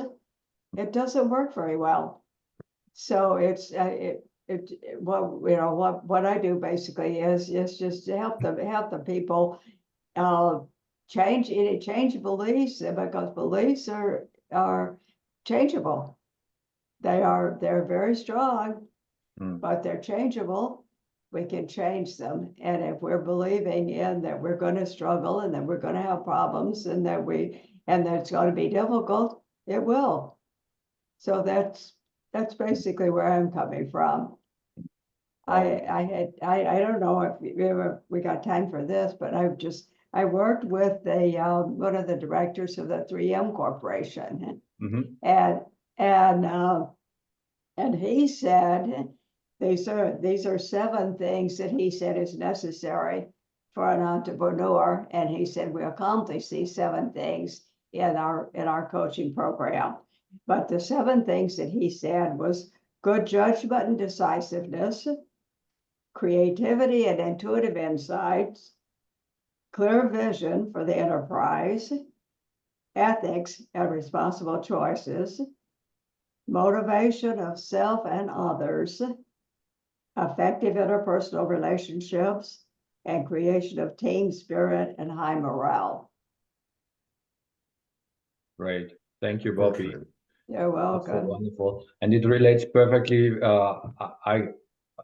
it doesn't work very well. So what I do basically is just to help the people change beliefs, because beliefs are changeable. They're very strong, but they're changeable. We can change them. And if we're believing in that we're going to struggle and that we're going to have problems and that it's going to be difficult, it will. So that's basically where I'm coming from. I don't know if we got time for this, but I worked with one of the directors of the 3M Corporation, and he said these are 7 things that he said is necessary for an entrepreneur, and he said we accomplish these 7 things in our coaching program. But the 7 things that he said was good judgment and decisiveness, creativity and intuitive insights, clear vision for the enterprise, ethics and responsible choices, motivation of self and others, effective interpersonal relationships, and creation of team spirit and high morale. Great. Thank you, Bobby. Perfect. You're welcome. That's so wonderful. And it relates perfectly.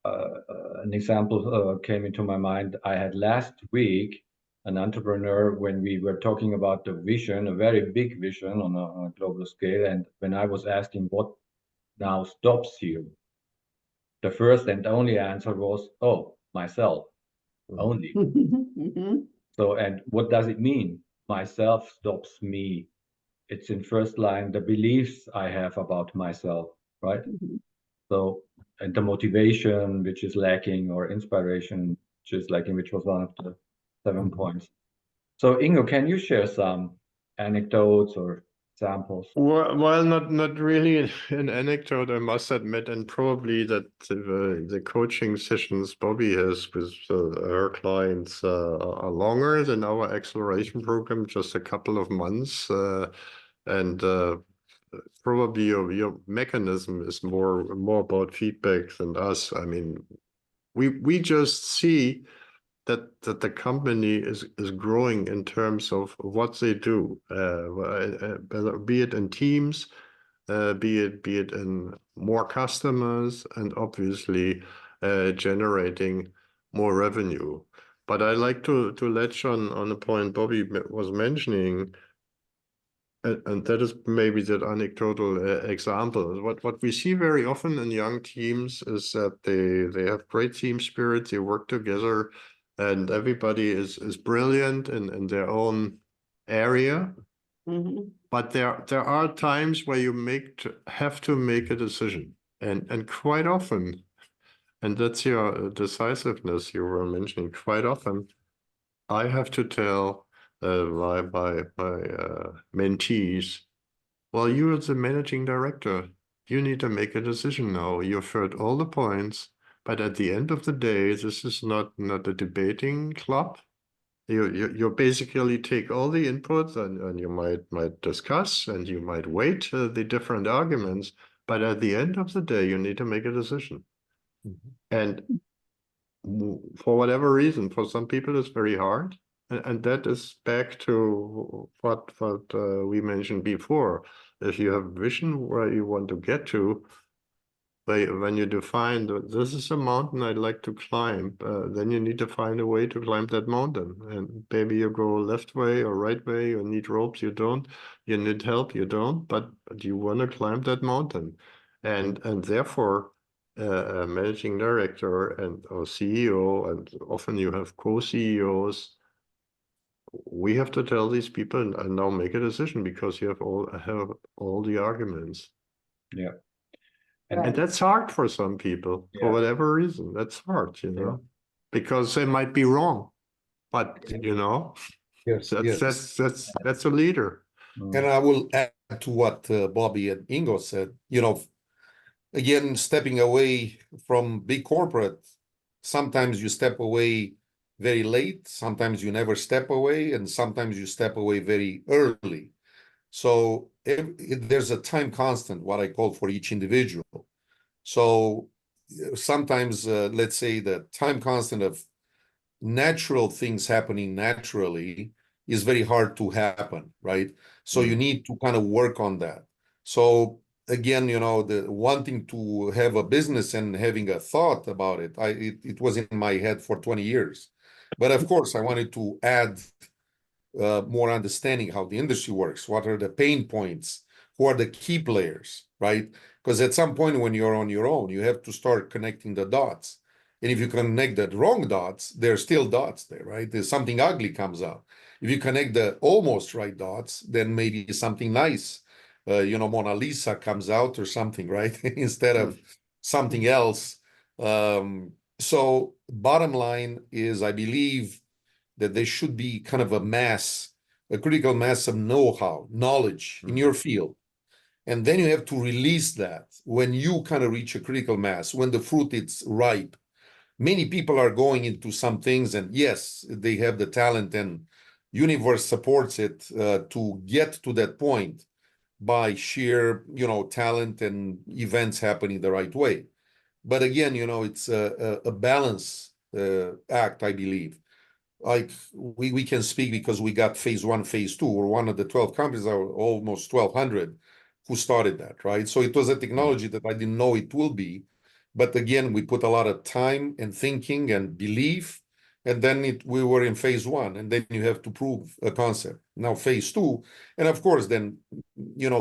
An example came into my mind. I had last week an entrepreneur when we were talking about the vision, a very big vision on a global scale. And when I was asking what now stops you, the first and only answer was, oh, myself only. So, and what does it mean? Myself stops me. It's in first line, the beliefs I have about myself, right? So, and the motivation, which is lacking, or inspiration, which is lacking, which was one of the 7 points. So, Ingo, can you share some anecdotes or examples? Well, not really an anecdote, I must admit, and probably that the coaching sessions Bobby has with her clients are longer than our acceleration program, just a couple of months, and probably your mechanism is more about feedback than us. I mean, we just see that the company is growing in terms of what they do, be it in teams, be it in more customers, and obviously generating more revenue. But I like to latch on the point Bobby was mentioning, and that is maybe that anecdotal example. What we see very often in young teams is that they have great team spirit, they work together, and everybody is brilliant in their own area. But there are times where you have to make a decision, and quite often, and that's your decisiveness you were mentioning. Quite often, I have to tell my mentees, Well, you as the managing director, you need to make a decision now. You've heard all the points, but at the end of the day, this is not a debating club. You basically take all the inputs and you might discuss and you might weight the different arguments, but at the end of the day, you need to make a decision. And for whatever reason, for some people, it's very hard. And that is back to what we mentioned before. If you have a vision where you want to get to, when you define that this is a mountain I'd like to climb, then you need to find a way to climb that mountain. And maybe you go left way or right way, you need ropes, you don't, you need help, you don't, but you want to climb that mountain. And therefore, a managing director and or CEO, and often you have co-CEOs, we have to tell these people and now make a decision because you have all the arguments. Yeah. And that's hard for some people, for whatever reason. That's hard, because they might be wrong. But Yes, that's a leader. And I will add to what Bobby and Ingo said. Again, stepping away from big corporate, sometimes you step away very late, sometimes you never step away, and sometimes you step away very early. So there's a time constant, what I call, for each individual. So sometimes, let's say the time constant of natural things happening naturally is very hard to happen, right? So you need to kind of work on that. So again, the wanting to have a business and having a thought about it, it was in my head for 20 years. But of course, I wanted to add more understanding how the industry works. What are the pain points? Who are the key players, right? Because at some point when you're on your own, you have to start connecting the dots. And if you connect the wrong dots, there's still dots there, right? There's something ugly comes out. If you connect the almost right dots, then maybe something nice, Mona Lisa comes out or something, right? Instead of something else. So bottom line is, I believe that there should be kind of a critical mass of know-how, knowledge in your field. And then you have to release that when you kind of reach a critical mass, when the fruit is ripe. Many people are going into some things, and yes, they have the talent, and universe supports it to get to that point by sheer, talent and events happening the right way. But again, it's a balance act, I believe. Like we can speak because we got phase 1, phase 2. We're one of the 12 companies, are almost 1,200 who started that, right? So it was a technology that I didn't know it will be. But again, we put a lot of time and thinking and belief, and then we were in phase 1, and then you have to prove a concept. Now phase 2, and of course, then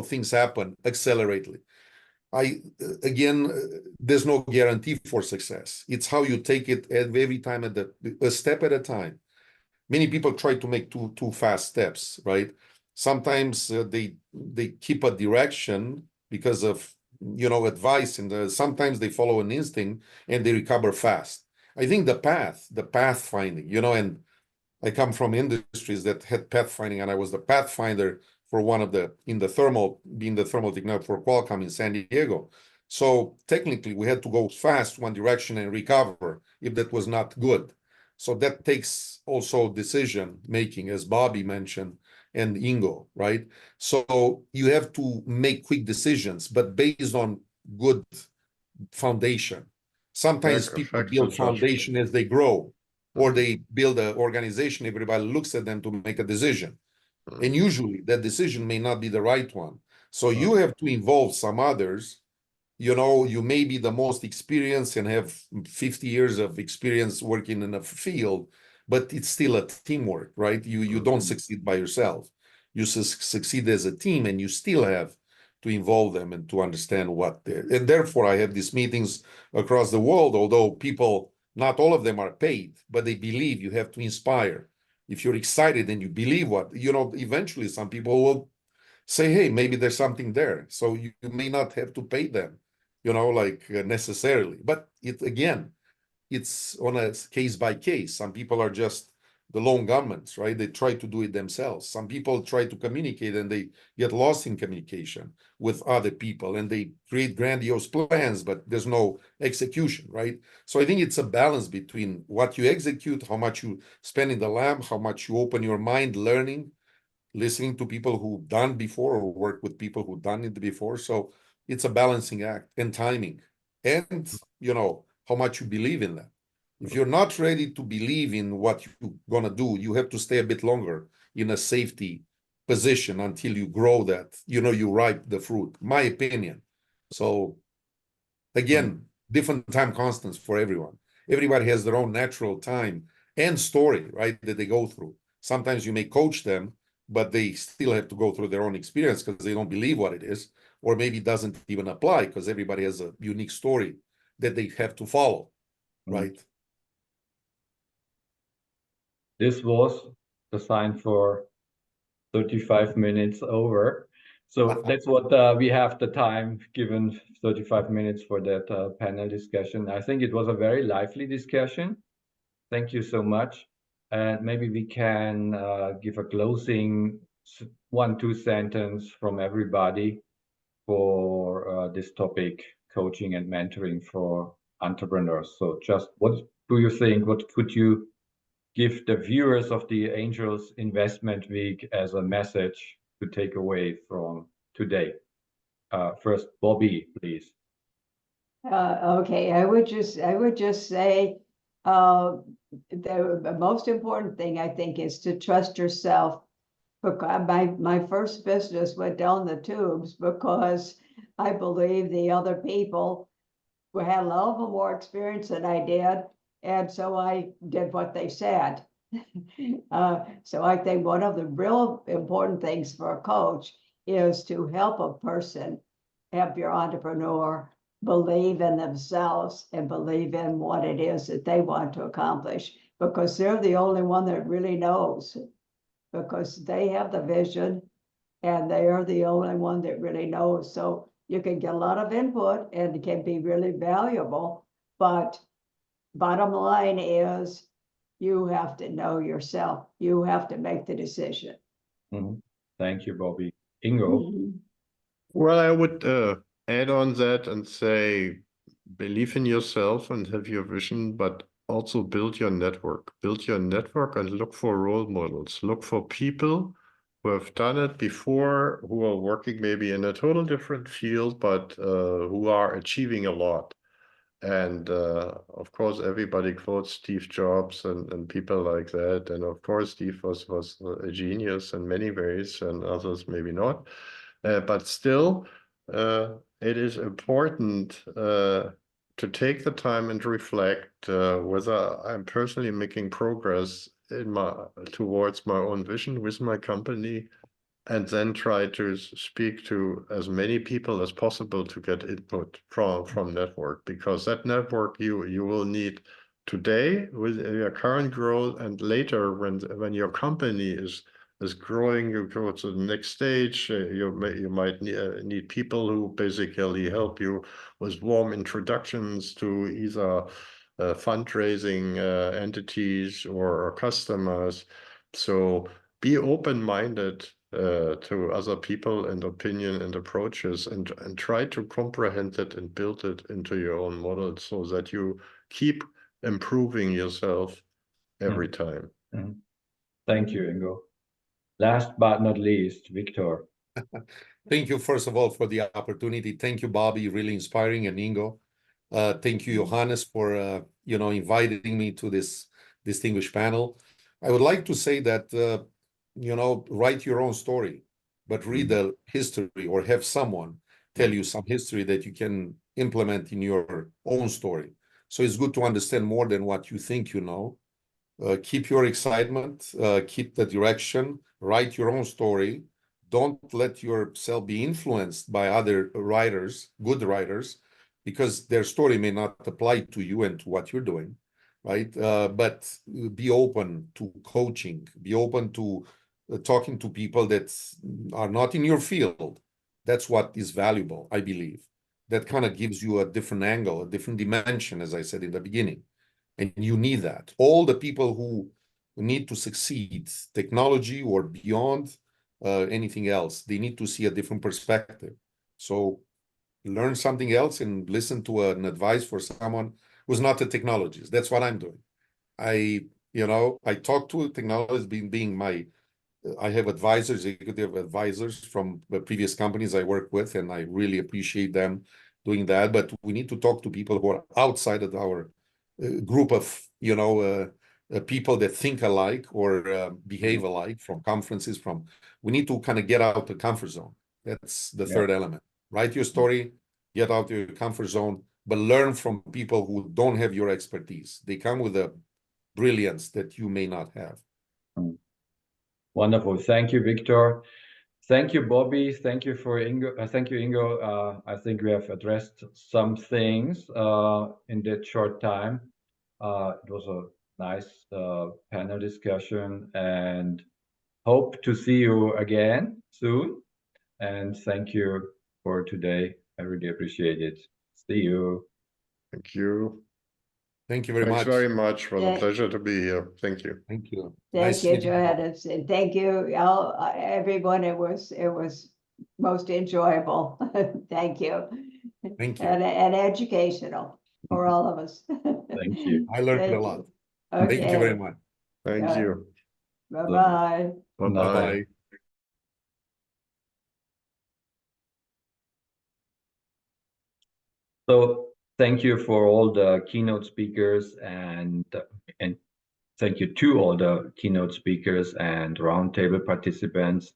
things happen acceleratedly. There's no guarantee for success. It's how you take it every time a step at a time. Many people try to make too fast steps, right? Sometimes they keep a direction because of advice, and sometimes they follow an instinct and they recover fast. I think the pathfinding, and I come from industries that had pathfinding, and I was the pathfinder for being the thermal technology for Qualcomm in San Diego. So technically, we had to go fast one direction and recover if that was not good. So that takes also decision making, as Bobby mentioned, and Ingo, right? So you have to make quick decisions, but based on good foundation. Sometimes people build foundation as they grow, or they build an organization, everybody looks at them to make a decision. And usually that decision may not be the right one. So you have to involve some others. You may be the most experienced and have 50 years of experience working in a field, but it's still a teamwork, right? You don't succeed by yourself. You succeed as a team, and you still have to involve them and to understand and therefore I have these meetings across the world, although people, not all of them are paid, but they believe you have to inspire. If you're excited and you believe eventually some people will say, hey, maybe there's something there. So you may not have to pay them, necessarily. But it's on a case by case. Some people are just the lone gunmen, right? They try to do it themselves. Some people try to communicate and they get lost in communication with other people and they create grandiose plans, but there's no execution, right? So I think it's a balance between what you execute, how much you spend in the lab, how much you open your mind learning, listening to people who've done before or work with people who've done it before. So it's a balancing act and timing and, how much you believe in that. If you're not ready to believe in what you're going to do, you have to stay a bit longer in a safety position until you grow that, you ripe the fruit, my opinion. So again, different time constants for everyone. Everybody has their own natural time and story, right, that they go through. Sometimes you may coach them, but they still have to go through their own experience because they don't believe what it is, or maybe it doesn't even apply because everybody has a unique story that they have to follow, right? This was the sign for 35 minutes over. So that's what we have the time given 35 minutes for that panel discussion. I think it was a very lively discussion. Thank you so much. And maybe we can give a closing 1-2 sentence from everybody for this topic, coaching and mentoring for entrepreneurs. So just what do you think? What could you give the viewers of the Angels Investment Week as a message to take away from today? First, Bobby, please. Okay, I would just say the most important thing I think is to trust yourself. Because my first business went down the tubes because I believe the other people who had a lot more experience than I did, and so I did what they said. So I think one of the real important things for a coach is to help a person, help your entrepreneur believe in themselves and believe in what it is that they want to accomplish, because they're the only one that really knows, because they have the vision and they are the only one that really knows. So you can get a lot of input and it can be really valuable, but bottom line is you have to know yourself. You have to make the decision. Thank you, Bobby. Ingo? Well, I would add on that and say, believe in yourself and have your vision, but also build your network. Build your network and look for role models. Look for people who have done it before, who are working maybe in a total different field, but who are achieving a lot. And of course, everybody quotes Steve Jobs and people like that. And of course, Steve was a genius in many ways, and others maybe not. But still, it is important to take the time and reflect whether I'm personally making progress towards my own vision with my company, and then try to speak to as many people as possible to get input from network, because that network you will need today with your current growth, and later when your company is growing, you go to the next stage, you might need people who basically help you with warm introductions to either fundraising entities or customers. So be open-minded to other people and opinion and approaches, and try to comprehend it and build it into your own model so that you keep improving yourself every time. Thank you, Ingo. Last but not least, Victor. Thank you, first of all, for the opportunity. Thank you, Bobby, really inspiring, and Ingo. Thank you, Johannes, for inviting me to this distinguished panel. I would like to say that write your own story, but read the history or have someone tell you some history that you can implement in your own story. So it's good to understand more than what you think you know. Keep your excitement, keep the direction, write your own story. Don't let yourself be influenced by other writers, good writers, because their story may not apply to you and to what you're doing, right? But be open to coaching, be open to talking to people that are not in your field. That's what is valuable, I believe. That kind of gives you a different angle, a different dimension, as I said in the beginning. And you need that. All the people who need to succeed, technology or beyond anything else, they need to see a different perspective. So learn something else and listen to an advice for someone who's not a technologist. That's what I'm doing. I talk to technologists being my, I have advisors, executive advisors from the previous companies I work with, and I really appreciate them doing that. But we need to talk to people who are outside of our group of, people that think alike or behave alike from conferences. We need to kind of get out the comfort zone. That's the third element. Write your story, get out your comfort zone, but learn from people who don't have your expertise. They come with a brilliance that you may not have. Wonderful. Thank you, Victor. Thank you, Bobby. Thank you for Ingo. Thank you, Ingo. I think we have addressed some things in that short time. It was a nice panel discussion, and hope to see you again soon. And thank you for today. I really appreciate it. See you. Thank you. Thank you very much. Thanks very much. For the pleasure to be here. Thank you. Thank you. Thank you, Johannes, and thank you, everyone. It was most enjoyable. Thank you. Thank you. And educational for all of us. Thank you. I learned a lot. Okay. Thank you very much. Thank you. Bye-bye. Bye-bye. So thank you for all the keynote speakers and thank you to all the keynote speakers and roundtable participants,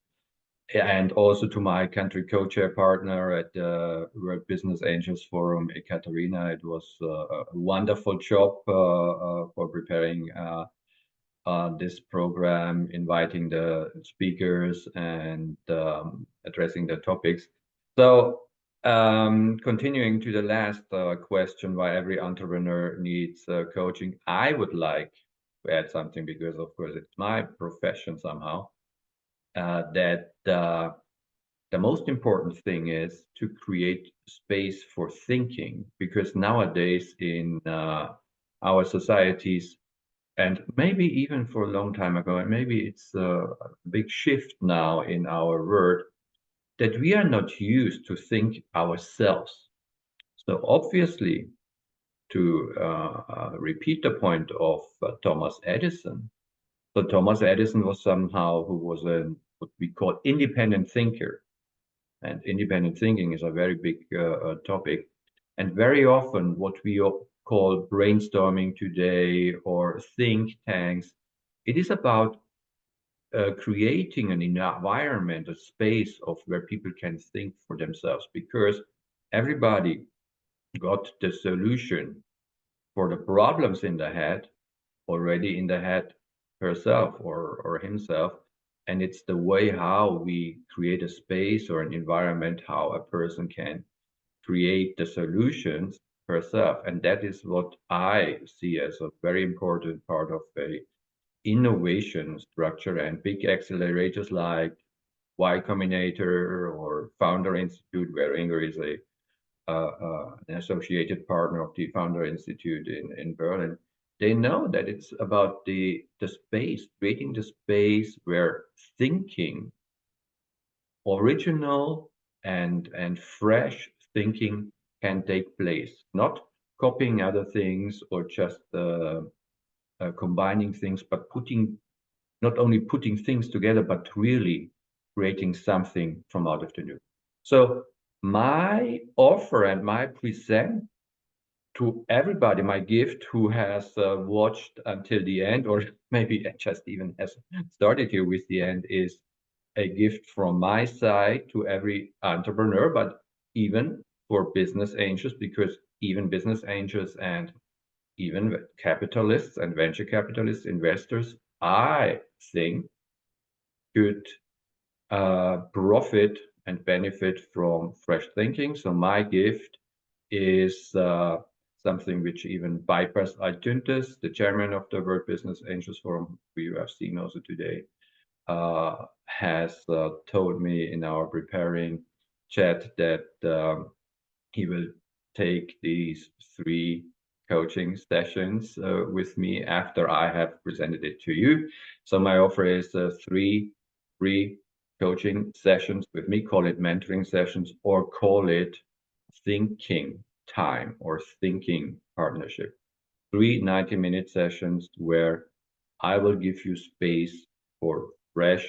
and also to my country co-chair partner at the World Business Angels Forum, Ekaterina. It was a wonderful job for preparing this program, inviting the speakers and addressing the topics. So continuing to the last question, why every entrepreneur needs coaching, I would like to add something, because of course it's my profession somehow, that the most important thing is to create space for thinking, because nowadays in our societies, and maybe even for a long time ago, and maybe it's a big shift now in our world, that we are not used to think ourselves. So obviously, to repeat the point of Thomas Edison, so Thomas Edison was somehow who was what we call independent thinker. And independent thinking is a very big topic. And very often what we call brainstorming today or think tanks, it is about creating an environment, a space of where people can think for themselves, because everybody got the solution for the problems in the head already in the head herself or himself. And it's the way how we create a space or an environment, how a person can create the solutions herself. And that is what I see as a very important part of a innovation structure. And big accelerators like Y Combinator or Founder Institute, where Inger is an associated partner of the Founder Institute in Berlin, they know that it's about the space, creating the space where thinking, original and fresh thinking can take place, not copying other things or just combining things, but not only putting things together, but really creating something from out of the new. So my offer and my present to everybody, my gift who has watched until the end, or maybe just even has started here with the end, is a gift from my side to every entrepreneur, but even for business angels, because even business angels and even capitalists and venture capitalists, investors, I think could profit and benefit from fresh thinking. So my gift is something which even Baybars Altuntas, the chairman of the World Business Angels Forum, who you have seen also today, has told me in our preparing chat that he will take these 3 coaching sessions with me after I have presented it to you. So my offer is 3 free coaching sessions with me, call it mentoring sessions or call it thinking time or thinking partnership. 3 90-minute sessions where I will give you space for fresh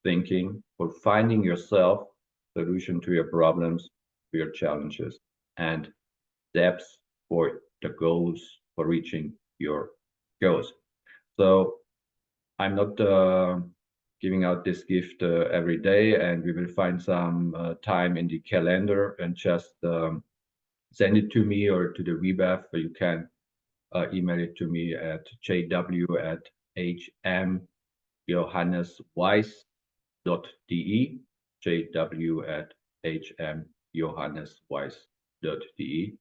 thinking, for finding yourself solution to your problems, to your challenges, and steps for the goals, for reaching your goals. So I'm not giving out this gift every day, and we will find some time in the calendar and just send it to me or to the WBAF. You can email it to me at jw@hmjohannesweiss.de, jw@hmjohannesweiss.de.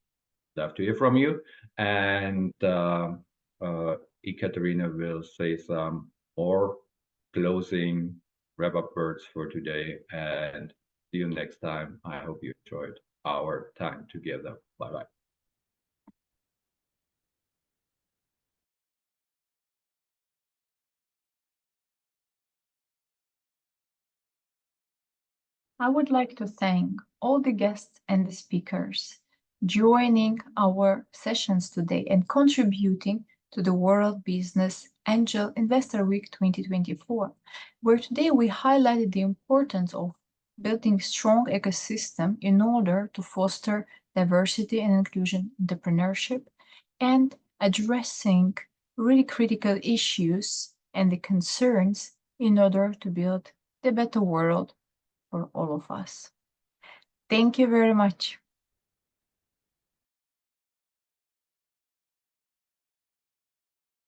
Love to hear from you. And Ekaterina will say some more closing wrap-up words for today. And see you next time. I hope you enjoyed our time together. Bye-bye. I would like to thank all the guests and the speakers joining our sessions today and contributing to the World Business Angel Investor Week 2024, where today we highlighted the importance of building strong ecosystem in order to foster diversity and inclusion entrepreneurship and addressing really critical issues and the concerns in order to build the better world for all of us. Thank you very much.